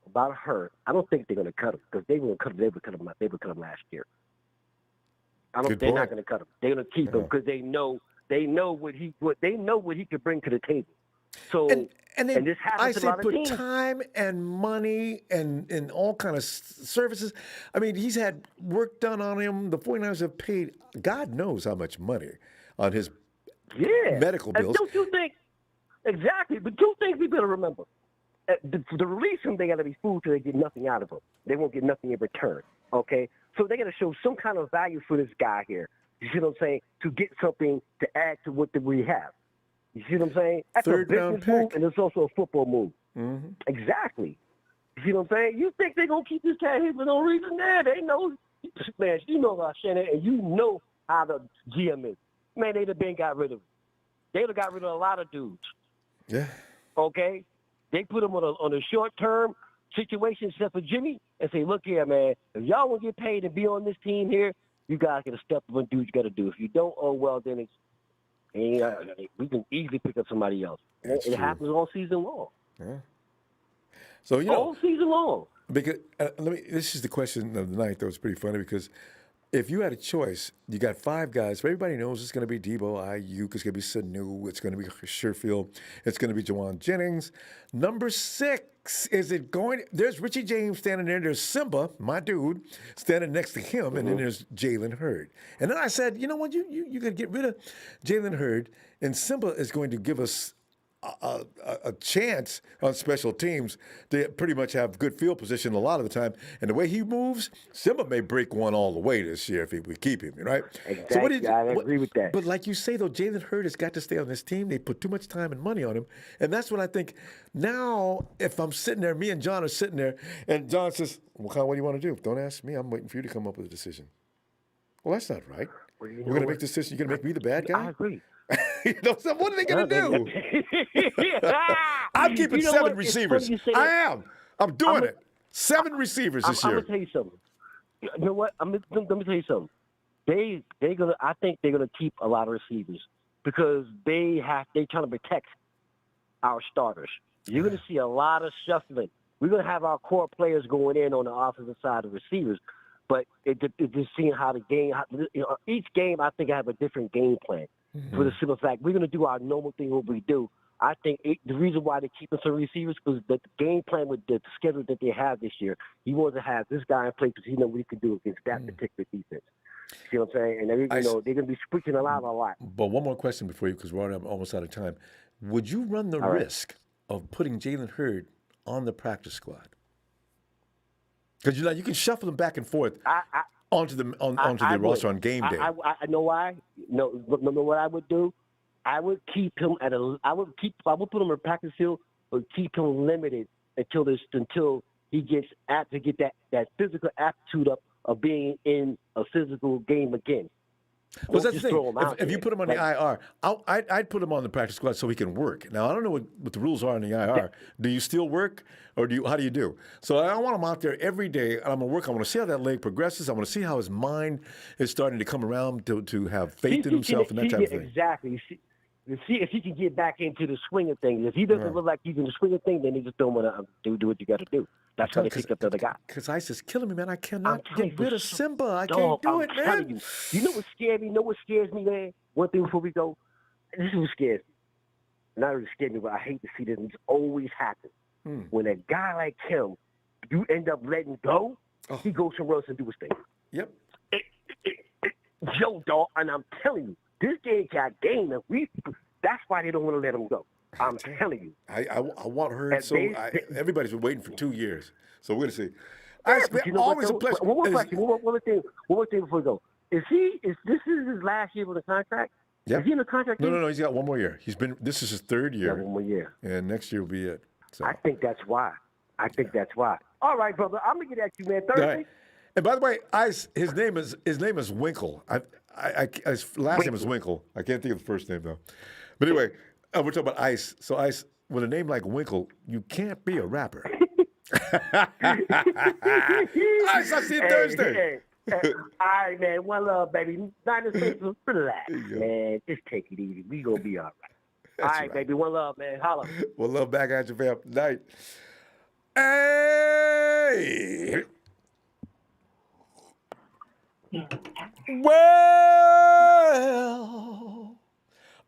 about Hurd, I don't think they're going to cut him, because they would cut him last year. They're not going to cut him. They're going to keep him, because they know what he could bring to the table. So and this happens to a lot of teams. Time and money and all kind of services. I mean, he's had work done on him. The 49ers have paid God knows how much money on his medical bills. And don't you think exactly? But two things we better remember: to release him, they got to be fooled till they get nothing out of him. They won't get nothing in return. Okay. So they got to show some kind of value for this guy here. You see what I'm saying? To get something to add to what we have. You see what I'm saying? That's a business move, and it's also a football move. Mm-hmm. Exactly. You see what I'm saying? You think they're going to keep this cat here for no reason? Nah, they know. Man, you know about Shannon, and you know how the GM is. Man, they'd have been got rid of him. They'd have got rid of a lot of dudes. Yeah. Okay? They put him on a short-term situation, except for Jimmy, and say, look here, man, if y'all want to get paid and be on this team here, you guys got to step up and do what you got to do. If you don't, oh, well, then we can easily pick up somebody else. It happens all season long. Yeah. So, all season long. Because this is the question of the night, though. It's pretty funny, because if you had a choice, you got five guys. Everybody knows it's going to be Debo, Ayuk, it's going to be Sanu, it's going to be Sherfield, it's going to be Jawan Jennings. Number 6, is it going? There's Richie James standing there. There's Simba, my dude, standing next to him, and then there's Jalen Hurd. And then I said, you know what? You could get rid of Jalen Hurd, and Simba is going to give us a chance on special teams to pretty much have good field position a lot of the time. And the way he moves, Simba may break one all the way this year if we keep him, right? Exactly. So I agree with that. But like you say, though, Jalen Hurd has got to stay on this team. They put too much time and money on him. And that's what I think. Now, if I'm sitting there, me and John are sitting there, and John says, what do you want to do? Don't ask me. I'm waiting for you to come up with a decision. Well, that's not right. We're going to make this decision. You're going to make me the bad guy? I agree. So what are they going to do? I'm keeping 7 receivers. I am. I'm doing it. 7 receivers this year. I'm going to tell you something. You know what? Let me tell you something. I think they're gonna keep a lot of receivers, because they're trying to protect our starters. You're gonna see a lot of shuffling. We're gonna have our core players going in on the offensive side of receivers, but it's just seeing how the game. Each game, I think I have a different game plan. Mm-hmm. For the simple fact, we're going to do our normal thing, what we do, I think the reason why they're keeping some receivers because the game plan with the schedule that they have this year, he wants to have this guy in play because he knows what he can do against that particular defense. See what I'm saying? And they're going to be switching a lot. But one more question before you, because we're almost out of time. Would you run the risk of putting Jalen Hurd on the practice squad? Because you can shuffle him back and forth onto the roster on game day. I know why. No, what I would do? I would keep him I would put him in practice field, but keep him limited until he gets apt to get that physical aptitude up of being in a physical game again. Well, that's the thing. If you put him on the IR, I'd put him on the practice squad so he can work. Now, I don't know what the rules are on the IR. Do you still work, or how do you do? So I want him out there every day, and I'm going to work. I want to see how that leg progresses. I want to see how his mind is starting to come around to have faith in himself and that type of thing. Exactly. See if he can get back into the swing of things. If he doesn't look like he's in the swing of things, then he just don't want to do what you got to do. That's why they picked up the other guy. Because ICE is killing me, man. I cannot get rid of Simba. I can't do it, man. You know what scares me? Man? One thing before we go. This is what scares me. Not really scares me, but I hate to see this. It's always happens. When a guy like him, you end up letting go, he goes somewhere else and do his thing. Yep. Yo, dog, and I'm telling you, this game got game. That's why they don't want to let him go. I'm telling you. I want her. Everybody's been waiting for 2 years. So we're going to see. Always a pleasure. One more thing before we go. Is this his last year with a contract? Yeah. Is he in a contract? No. He's got one more year. This is his third year. Yeah, one more year. And next year will be it. So. I think that's why. All right, brother. I'm gonna get at you, man. Thursday. Right. And by the way, his name is Winkle. His last name is Winkle. I can't think of the first name though. But anyway, we're talking about Ice. So Ice, with a name like Winkle, you can't be a rapper. Ice, I'll see you Thursday. All right, man. One love, baby. Relax, man. Just take it easy. We gonna be all right. All right, baby. One love, man. Holla. One love back at you, fam. Night. Hey. Well,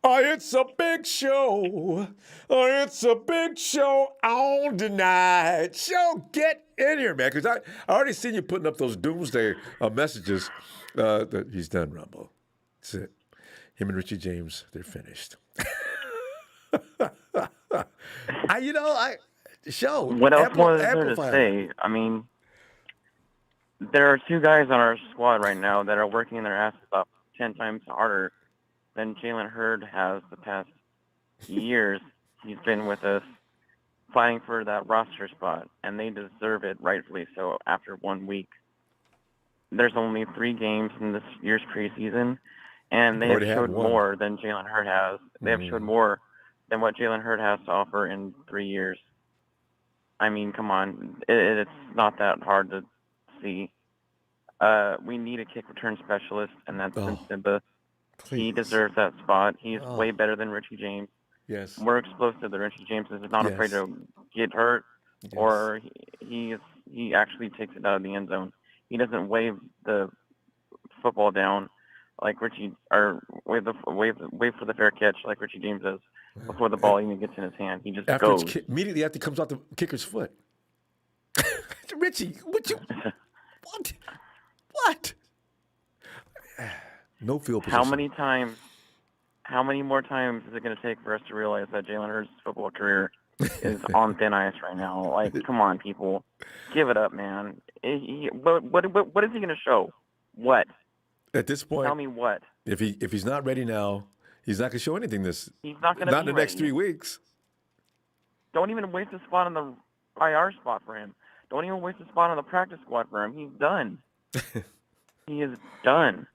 it's a big show. It's a big show on tonight. So get in here, man, because I already seen you putting up those doomsday messages. That he's done, Ronbo. That's it. Him and Richie James, they're finished. What else was there to say? I mean, there are two guys on our squad right now that are working their asses off 10 times harder than Jalen Hurd has the past years. He's been with us fighting for that roster spot, and they deserve it, rightfully so, after 1 week. There's only 3 games in this year's preseason, and they have showed more than Jalen Hurd has. They have showed more than what Jalen Hurd has to offer in 3 years. I mean, come on. It's not that hard to see. We need a kick return specialist, and that's Simba. He deserves that spot. He's way better than Richie James. Yes. More explosive than Richie James is not afraid to get hurt, or he actually takes it out of the end zone. He doesn't wave the football down like Richie, or wave for the fair catch like Richie James does before the ball even gets in his hand. He just goes. Immediately after it comes out the kicker's foot. Richie, what? No field position. How many more times is it going to take for us to realize that Jalen Hurd's football career is on thin ice right now? Like, come on, people. Give it up, man. What is he going to show? What? At this point, tell me what. If he's not ready now, he's not going to show anything He's not going to not in the next 3 weeks. Don't even waste a spot on the IR spot for him. Don't even waste a spot on the practice squad for him. He's done. He is done.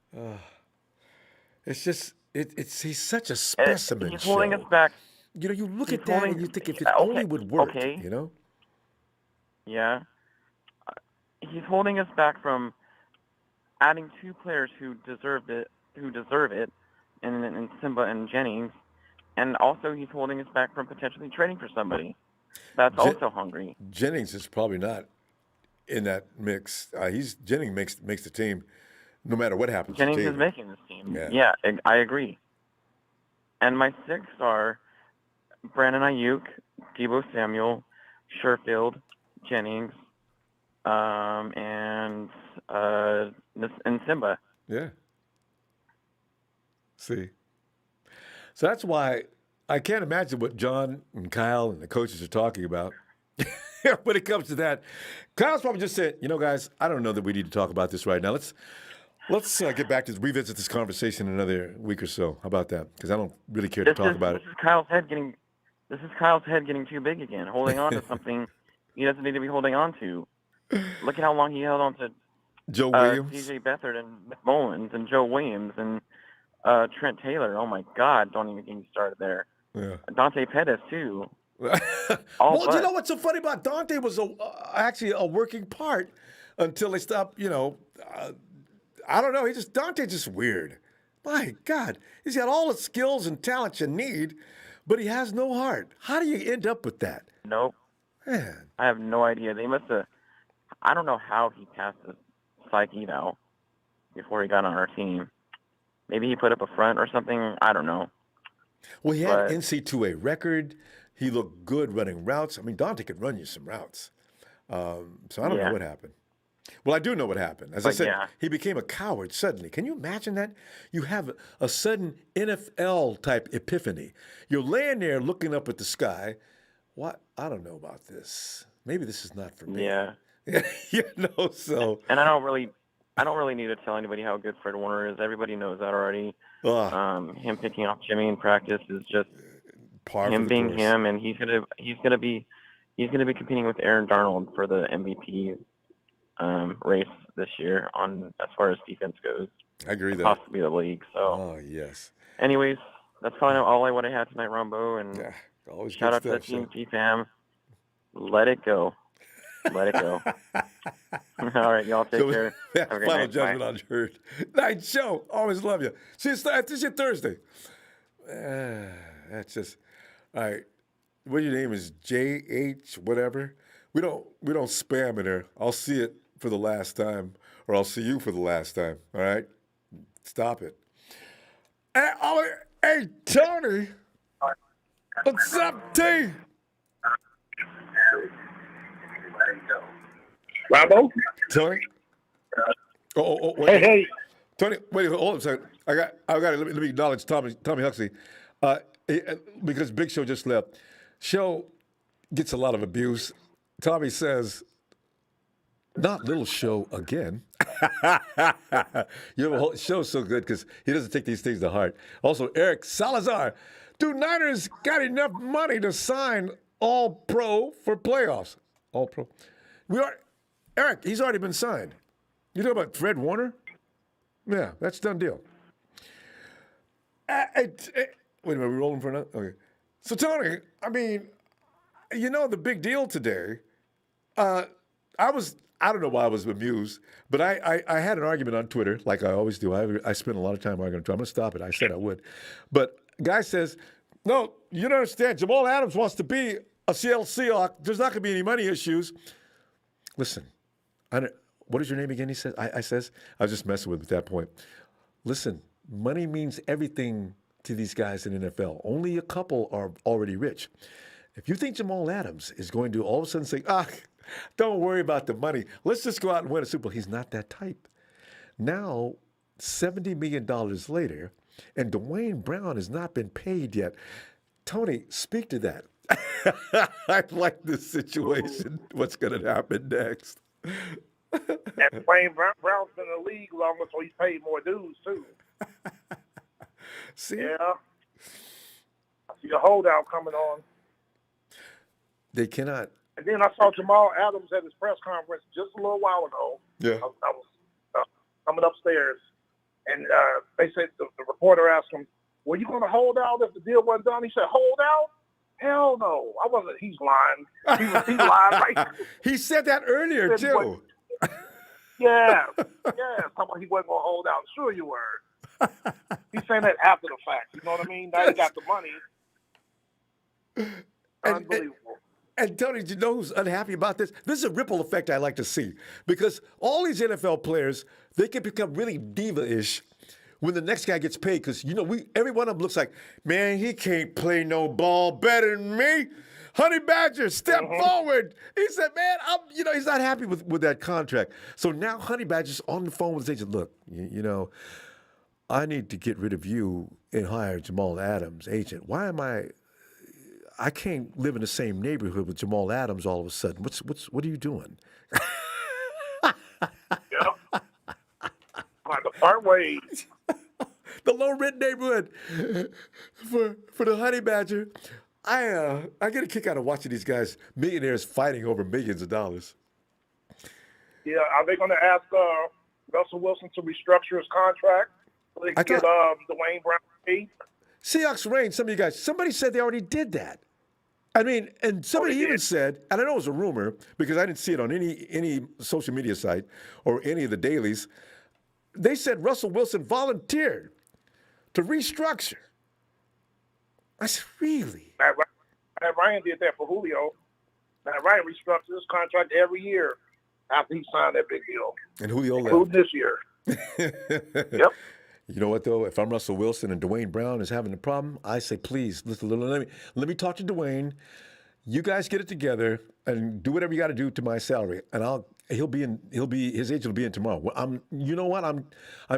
It's just he's such a specimen. He's holding us back. You look at that and you think if it only would work. Okay. Yeah. He's holding us back from adding 2 players who deserve it, in Simba and Jennings, and also he's holding us back from potentially trading for somebody that's also hungry. Jennings is probably not in that mix. Jennings makes the team no matter what happens. Jennings is making this team. Yeah, I agree. And my 6 are Brandon Ayuk, Deebo Samuel, Sherfield, Jennings, and Simba. Yeah. See. So that's why I can't imagine what John and Kyle and the coaches are talking about when it comes to that. Kyle's probably just said, guys, I don't know that we need to talk about this right now. Let's get back to revisit this conversation in another week or so. How about that? Because I don't really care to talk about it. This is Kyle's head getting too big again, holding on to something he doesn't need to be holding on to. Look at how long he held on to Joe Williams, C.J. Beathard, and Mullins, and Joe Williams, and Trent Taylor. Oh my God! Don't even get me started there. Yeah. Dante Pettis too. Well, you know what's so funny about Dante was actually a working part until they stopped. I don't know. Dante's just weird. My God, he's got all the skills and talents you need, but he has no heart. How do you end up with that? Nope. Man, I have no idea. They must have. I don't know how he passed the psych eval before he got on our team. Maybe he put up a front or something. I don't know. Well, he had NC2A record. He looked good running routes. I mean, Dante could run you some routes. So I don't know what happened. Well, I do know what happened. As I said, he became a coward suddenly. Can you imagine that? You have a sudden NFL-type epiphany. You're laying there looking up at the sky. What? I don't know about this. Maybe this is not for me. Yeah. So. And I don't really need to tell anybody how good Fred Warner is. Everybody knows that already. Him picking off Jimmy in practice is just him being course. him, and he's gonna be competing with Aaron Darnold for the MVP race this year as far as defense goes. I agree that possibly the league. So. Oh yes. Anyways, that's probably all I would have had tonight, Rombo, and always shout out to the team, G-Fam. Let it go. Let it go. All right, y'all take care. Have a great Final night. judgment on Hurt. Night show. Always love you. See you. This is your Thursday. That's just all right. What your name is? JH whatever. We don't spam in there. I'll see it for the last time, or I'll see you for the last time. All right. Stop it. Hey Tony. What's up, T? Ronbo? Tony? Wait. Hey. Tony, wait, hold on a second. I got it. Let me acknowledge Tommy Huxley. Because Big Show just left. Show gets a lot of abuse. Tommy says, not Little Show again. Show's so good because he doesn't take these things to heart. Also, Eric Salazar. Do Niners got enough money to sign all pro for playoffs? All pro. Eric, he's already been signed. You know about Fred Warner? Yeah, that's a done deal. Wait a minute, we're rolling for another? Okay. So, Tony, I mean, the big deal today, I don't know why I was amused, but I had an argument on Twitter, like I always do. I spend a lot of time arguing on Twitter. I'm going to stop it. I said I would. But guy says, no, you don't understand. Jamal Adams wants to be a Seattle Seahawk. There's not going to be any money issues. Listen, what is your name again? He says. I was just messing with him at that point. Listen, money means everything to these guys in the NFL. Only a couple are already rich. If you think Jamal Adams is going to all of a sudden say, don't worry about the money. Let's just go out and win a Super Bowl. He's not that type. Now, $70 million later, and Dwayne Brown has not been paid yet. Tony, speak to that. I like this situation. What's going to happen next? And Dwayne Brown's been in the league longer, so he's paid more dues, too. See? Yeah. I see a holdout coming on. They cannot. And then I saw Jamal Adams at his press conference just a little while ago. Yeah. I was coming upstairs, and they said the reporter asked him, were you going to hold out if the deal wasn't done? He said, hold out? Hell no. I wasn't. He's lying. He lied right. He said that earlier, too. Yeah. Someone he wasn't going to hold out. Sure you were. He's saying that after the fact. You know what I mean? Now he got the money. Unbelievable. And Tony, do you know who's unhappy about this? This is a ripple effect I like to see. Because all these NFL players, they can become really diva-ish when the next guy gets paid, because every one of them looks like, man, he can't play no ball better than me. Honey Badger, step forward. He said, man, he's not happy with that contract. So now Honey Badger's on the phone with his agent. Look, I need to get rid of you and hire Jamal Adams, agent. Why am I can't live in the same neighborhood with Jamal Adams all of a sudden. What are you doing? Yeah. Like the part ways. The low-rent neighborhood for the Honey Badger. I get a kick out of watching these guys, millionaires, fighting over millions of dollars. Yeah, are they going to ask Russell Wilson to restructure his contract so they can get Dwayne Brown paid? Seahawks reign, some of you guys. Somebody said they already did that. I mean, and somebody even said, and I know it was a rumor because I didn't see it on any social media site or any of the dailies. They said Russell Wilson volunteered to restructure. I said, really? Matt Ryan did that for Julio. Matt Ryan restructured his contract every year after he signed that big deal. And Julio left. Including this year. Yep. You know what, though? If I'm Russell Wilson and Dwayne Brown is having a problem, I say, please, listen, let me talk to Dwayne. You guys get it together and do whatever you got to do to my salary, and his agent will be in tomorrow. You know what? I'm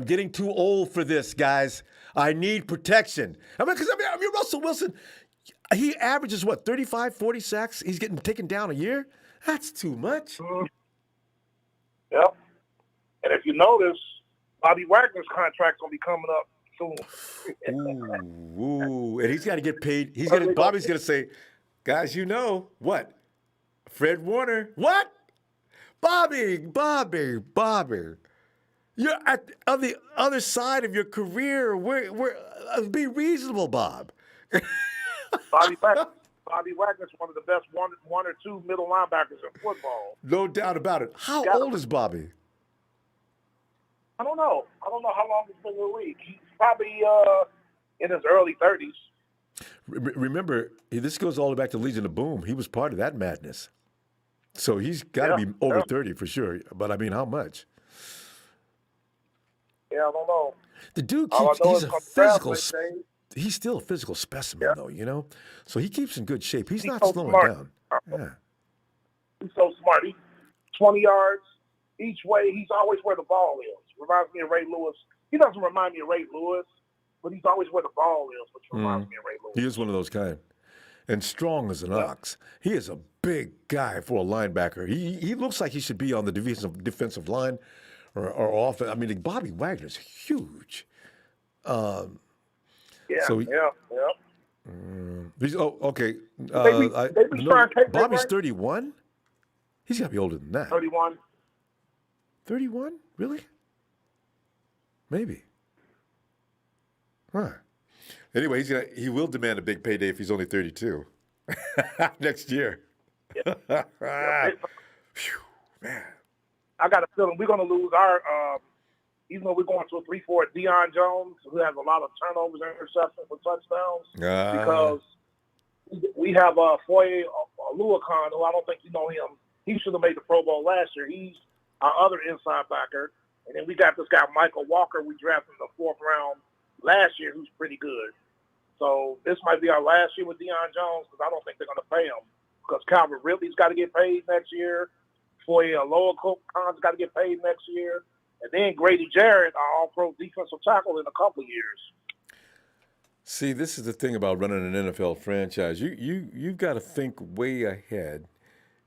getting too old for this, guys. I need protection. I mean, Russell Wilson, he averages 35, 40 sacks. He's getting taken down a year. That's too much. Yep. And if you notice, Bobby Wagner's contract's gonna be coming up soon. Ooh, and he's got to get paid. Bobby's gonna say, guys, what? Fred Warner, what? Bobby. You're on the other side of your career. Be reasonable, Bob. Bobby Wagner's one of the best one or two middle linebackers in football. No doubt about it. How old is Bobby? I don't know how long he's been in the league. He's probably in his early 30s. Remember, this goes all the way back to Legion of Boom. He was part of that madness. So he's got to be over 30 for sure. But, I mean, how much? Yeah, I don't know. The dude he's still a physical specimen, though, So he keeps in good shape. He's not slowing down. Yeah. He's so smart. He's 20 yards each way. He's always where the ball is. Reminds me of Ray Lewis. He doesn't remind me of Ray Lewis, but he's always where the ball is, which reminds me of Ray Lewis. He is one of those kind. And strong as an ox. He is a big guy for a linebacker. He looks like he should be on the defensive line or offense. I mean, Bobby Wagner's huge. Okay. Bobby's 31? He's got to be older than that. 31. 31? Really? Maybe. Huh. Anyway, he will demand a big payday if he's only 32 next year. Yeah. Phew, man. I got a feeling we're going to lose our, even though we're going to a 3-4 Deion Jones, who has a lot of turnovers and interceptions for touchdowns, because we have Foye Oluokun, who I don't think you know him. He should have made the Pro Bowl last year. He's our other inside backer. And then we got this guy, Michael Walker, we drafted in the 4th round last year, who's pretty good. So this might be our last year with Deion Jones because I don't think they're going to pay him. Because Calvin Ridley's got to get paid next year. Foye Oluokun's got to get paid next year. And then Grady Jarrett, our all-pro defensive tackle in a couple of years. See, this is the thing about running an NFL franchise. You've got to think way ahead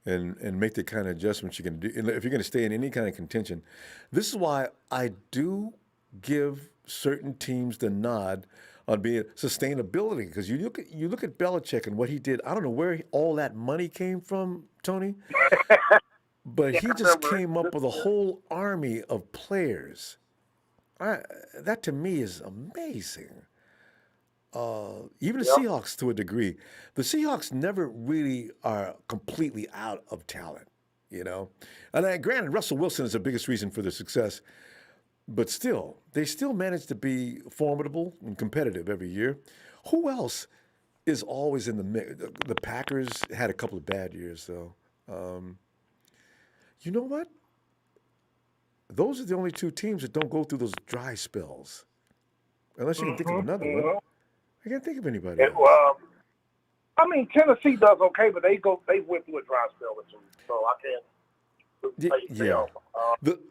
and make the kind of adjustments you can do. If you're going to stay in any kind of contention. This is why I do give certain teams the nod on being sustainability. Because you look at Belichick and what he did. I don't know where all that money came from, Tony. But he just came up with a whole army of players. That to me is amazing. Even the Seahawks to a degree. The Seahawks never really are completely out of talent, And granted, Russell Wilson is the biggest reason for their success. But still, they still manage to be formidable and competitive every year. Who else is always in the mix? The Packers had a couple of bad years, though. You know what? Those are the only two teams that don't go through those dry spells. Unless you can think of another one. I can't think of anybody else. I mean, Tennessee does okay, but they went through a dry spell or two, so I can't. Yeah.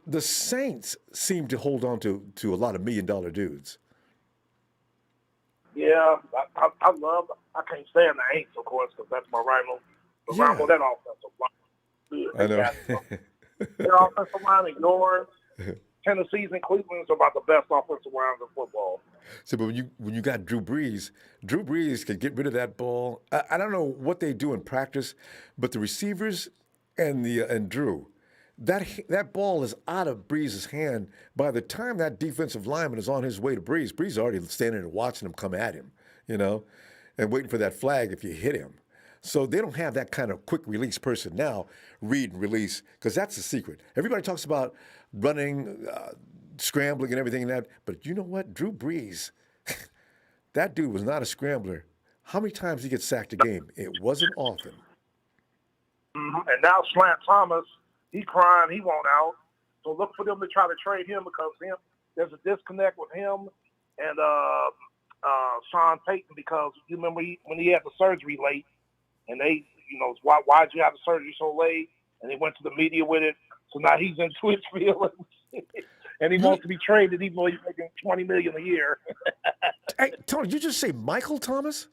The Saints seem to hold on to a lot of $1 million dudes. Yeah, I can't stand the Aints, of course, because that's my rival. But Ronbo, that offensive line. I know. Their offensive line ignored. Tennessee's and Cleveland's are about the best offensive lines in football. So, but when you got Drew Brees can get rid of that ball. I don't know what they do in practice, but the receivers and Drew, that ball is out of Brees' hand by the time that defensive lineman is on his way to Brees. Brees is already standing there watching him come at him, and waiting for that flag if you hit him. So they don't have that kind of quick release person now, read and release, because that's the secret. Everybody talks about running, scrambling and everything like that, but you know what? Drew Brees, that dude was not a scrambler. How many times did he get sacked a game? It wasn't often. Mm-hmm. And now Slant Thomas, he crying, he won't out. So look for them to try to trade him because there's a disconnect with him and Sean Payton because you remember when he had the surgery late and they, why'd you have the surgery so late? And they went to the media with it. So now he's into his feelings. And he wants to be traded even though he's making $20 million a year. Hey, Tony, did you just say Michael Thomas?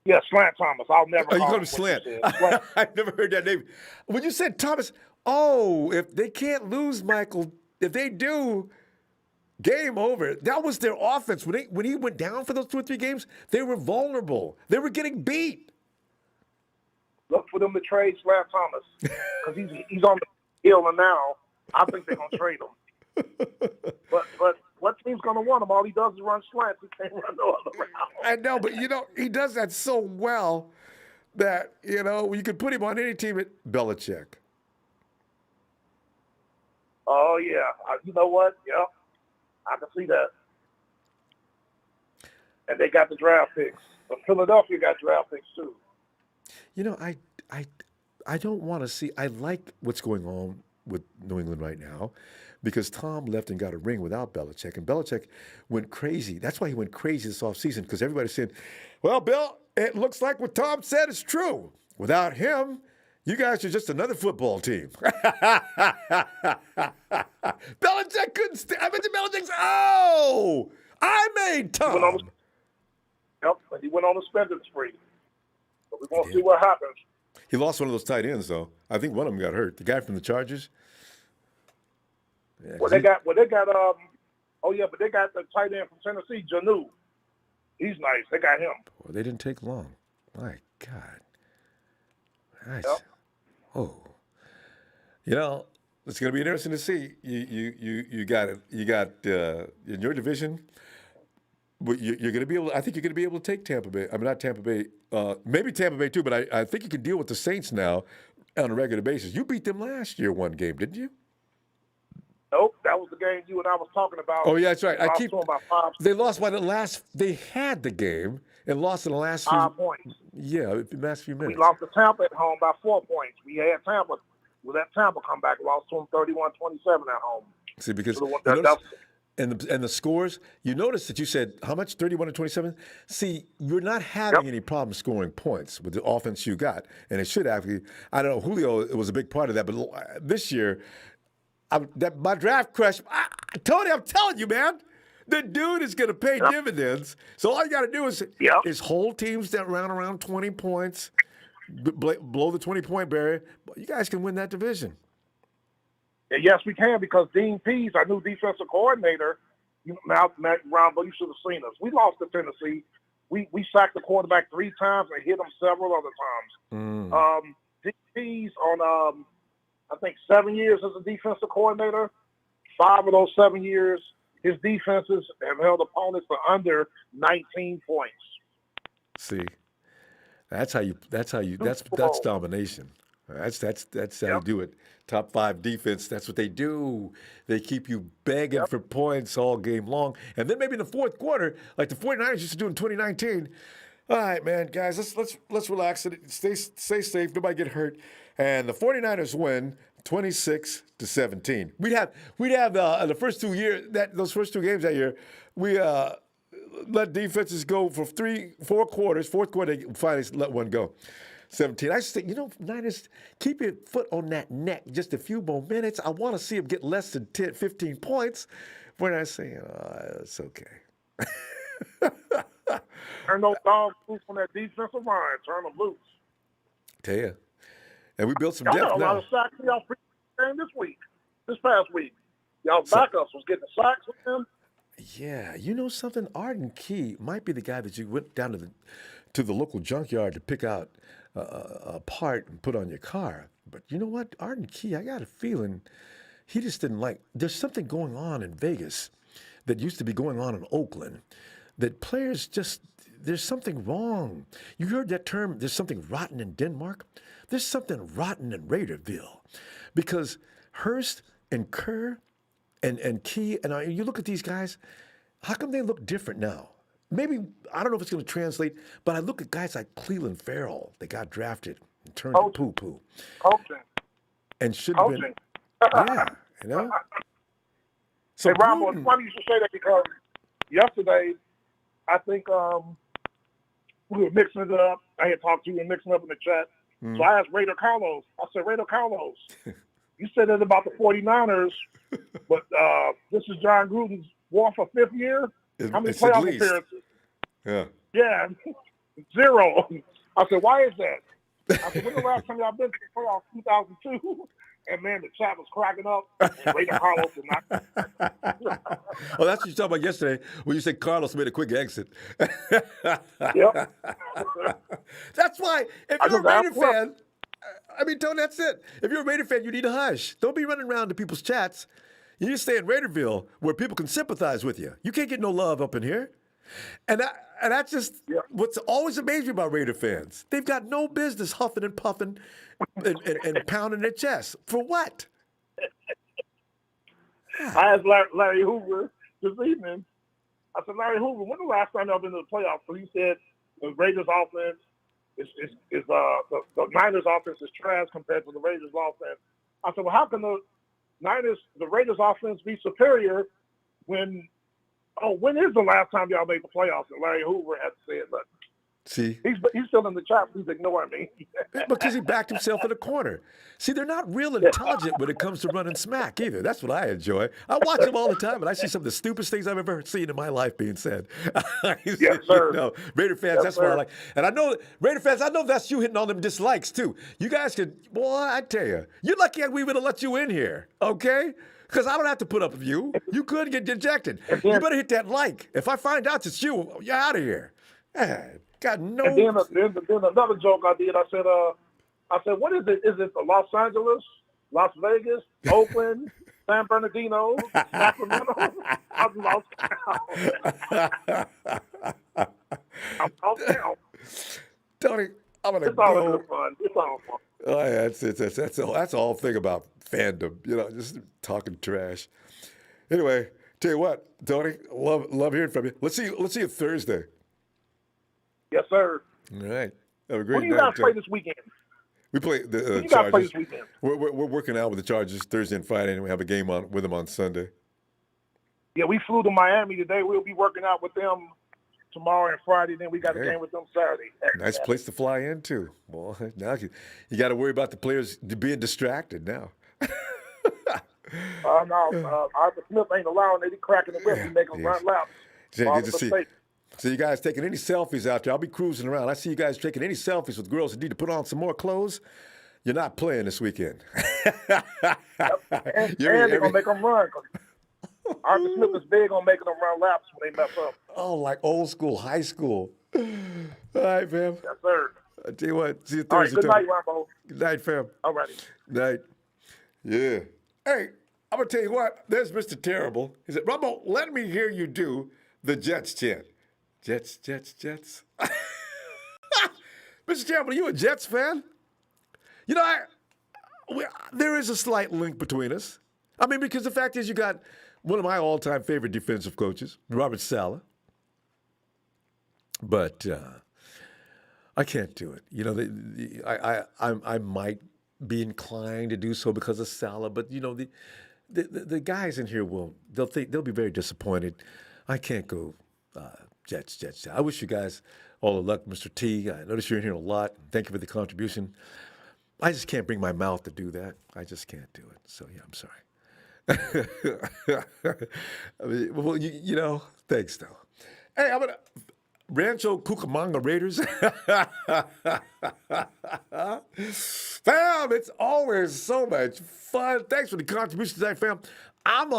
Yeah, Slant Thomas. I'll never you call him Slant. I've never heard that name. When you said Thomas, if they can't lose Michael, if they do, game over. That was their offense. When he went down for those 2 or 3 games, they were vulnerable. They were getting beat. Look for them to trade Slant Thomas because he's on the hill now. I think they're going to trade him. But what team's going to want him? All he does is run slants. He can't run no other route. I know, but, he does that so well that, you could put him on any team at Belichick. Oh, yeah. You know what? Yep. I can see that. And they got the draft picks. But Philadelphia got draft picks, too. I don't want to see – I like what's going on with New England right now because Tom left and got a ring without Belichick. And Belichick went crazy. That's why he went crazy this offseason because everybody's saying, well, Bill, it looks like what Tom said is true. Without him, you guys are just another football team. Belichick couldn't stand – I bet you Belichick's, I made Tom. He went on a spending spree. But we're going to see what happens. He lost one of those tight ends, though. I think one of them got hurt. The guy from the Chargers. Yeah, but they got the tight end from Tennessee, Janu. He's nice. They got him. Boy, they didn't take long. My God. Nice. Yep. Oh. It's going to be interesting to see. You got in your division. But you're going to be able. I think you're going to be able to take Tampa Bay. I mean, not Tampa Bay. Maybe Tampa Bay too. But I think you can deal with the Saints now on a regular basis. You beat them last year one game, didn't you? Nope, that was the game you and I was talking about. Oh yeah, that's right. They lost by the last. They had the game and lost in the last 5 points. Yeah, the last few minutes. We lost to Tampa at home by 4 points. We had Tampa. We let Tampa come back and lost to them 31-27 at home. See, because so and the scores, you notice that you said, how much, 31-27? See, you're not having any problem scoring points with the offense you got. And it should actually, I don't know, Julio was a big part of that. But this year, my draft crush, Tony, I'm telling you, man, the dude is going to pay dividends. So all you got to do is hold teams that around 20 points, blow the 20-point barrier. You guys can win that division. Yes, we can because Dean Pease, our new defensive coordinator, Ronbo, you should have seen us. We lost to Tennessee. We sacked the quarterback 3 times and hit him several other times. Dean Pease on, I think, 7 years as a defensive coordinator. 5 of those 7 years, his defenses have held opponents for under 19 points. See, that's domination. That's how you do it. Top 5 defense, that's what they do. They keep you begging for points all game long. And then maybe in the fourth quarter, like the 49ers used to do in 2019, all right, man, guys, let's relax. Stay safe. Nobody get hurt. And the 49ers win 26-17. We'd have the first 2 years those first 2 games that year. We let defenses go for 4 quarters. Fourth quarter, they finally let one go. 17. I just think, Niners, keep your foot on that neck just a few more minutes. I want to see them get less than 10, 15 points. When I say, it's okay. Turn those dogs loose on that defensive line. Turn them loose. Tell you. And we built some Y'all depth got a lot now. of sacks in y'all game this past week. Y'all backups was getting sacks with them. Yeah, you know something? Arden Key might be the guy that you went down to the local junkyard to pick out a part and put on your car. But you know what? Arden Key, I got a feeling he just didn't like. There's something going on in Vegas that used to be going on in Oakland that players just, there's something wrong. You heard that term, there's something rotten in Denmark? There's something rotten in Raiderville because Hurst and Kerr and Key, and you look at these guys, how come they look different now? Maybe, I don't know if it's going to translate, but I look at guys like Cleveland Farrell that got drafted and turned to poo-poo. Coaching. And should have been, yeah, So hey, Ronbo, it's funny you should say that because yesterday, I think we were mixing it up. I had talked to you and mixing it up in the chat. So I asked Raider Carlos. I said, Raider Carlos, you said that about the 49ers, but this is John Gruden's war for 5th year. How many playoff appearances? Yeah. Yeah, 0. I said, why is that? I said, when the last time y'all been to the playoffs? 2002? And man, the chat was cracking up. And Raider Carlos is not. Oh, that's what you talked about yesterday when you said Carlos made a quick exit. Yep. That's why, if you're a Raider fan, I mean, Tony, that's it. If you're a Raider fan, you need to hush. Don't be running around to people's chats. You need to stay in Raiderville where people can sympathize with you. You can't get no love up in here. And that's just what's always amazed me about Raider fans. They've got no business huffing and puffing and pounding their chest. For what? I asked Larry Hoover this evening. I said, Larry Hoover, when the last time y'all been to the playoffs? So he said the Raiders offense is the Niners offense is trash compared to the Raiders offense. I said, well, how can the Raiders offense be superior when is the last time y'all made the playoffs? And Larry Hoover had to say it, but see, he's still in the chat. He's ignoring me. Because he backed himself in a corner. See, they're not real intelligent when it comes to running smack either. That's what I enjoy. I watch them all the time, and I see some of the stupidest things I've ever seen in my life being said. Yes, sir. Raider fans, that's what I like. And I know, Raider fans, I know that's you hitting on them dislikes too. You guys could, boy, I tell you, you're lucky we would have let you in here, okay? Because I don't have to put up with you. You could get dejected. You better hit that like. If I find out it's you, you're out of here. Got no. And then another joke I did. I said, what is it? Is it Los Angeles, Las Vegas, Oakland, San Bernardino, Sacramento? I'm lost count. I'm lost count. Tony, I'm gonna It's go. all good fun. It's all fun. Oh yeah, that's all thing about fandom. Just talking trash. Anyway, tell you what, Tony, love hearing from you. Let's see you Thursday. Yes, sir. All right. Have a great Who do you night, guys play this weekend? We play the Who you guys Chargers. play this weekend? We're working out with the Chargers Thursday and Friday, and we have a game with them on Sunday. Yeah, we flew to Miami today. We'll be working out with them tomorrow and Friday. Then we got a game with them Saturday. Nice place to fly into. Boy, now you got to worry about the players being distracted now. No, Arthur Smith ain't allowing it. He cracking the whip. He make them run laps. Good to see. So you guys taking any selfies out there? I'll be cruising around. I see you guys taking any selfies with girls that need to put on some more clothes. You're not playing this weekend. And they're going to make them run. Arthur Smith is big on making them run laps when they mess up. Oh, like old school, high school. All right, fam. Yes, sir. I tell you what, see you Thursday. All right, good night, Ronbo. Good night, fam. All righty. Night. Yeah. Hey, I'm going to tell you what. There's Mr. Terrible. He said, Ronbo, let me hear you do the Jets chant. Jets, Jets, Jets. Mr. Terrible, are you a Jets fan? There is a slight link between us. I mean, because the fact is you got one of my all-time favorite defensive coaches, Robert Saleh. But I can't do it. I might be inclined to do so because of Salah, but the guys in here they'll be very disappointed. I can't go Jets. I wish you guys all the luck, Mr. T. I notice you're in here a lot. Thank you for the contribution. I just can't bring my mouth to do that. I just can't do it. So yeah, I'm sorry. I mean, well, thanks though. Hey, I'm gonna Rancho Cucamonga Raiders. Fam, it's always so much fun. Thanks for the contribution tonight, fam. I'm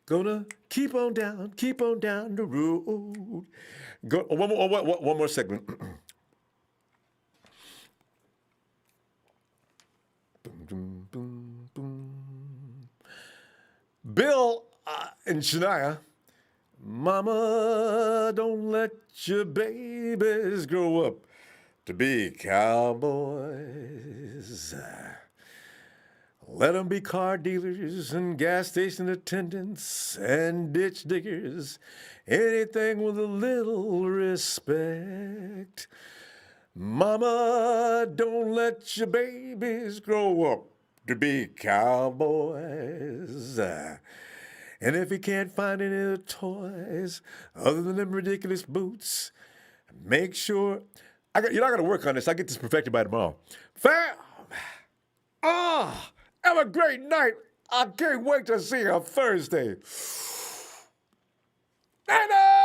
gonna keep on down the road. One more segment. Boom, boom, boom. Bill and Shania. Mama, don't let your babies grow up to be cowboys. Let them be car dealers and gas station attendants and ditch diggers. Anything with a little respect. Mama, don't let your babies grow up to be cowboys. And if you can't find any of the toys other than them ridiculous boots, make sure you're not going to work on this. I'll get this perfected by tomorrow. Fam! Have a great night. I can't wait to see you on Thursday. Night-night!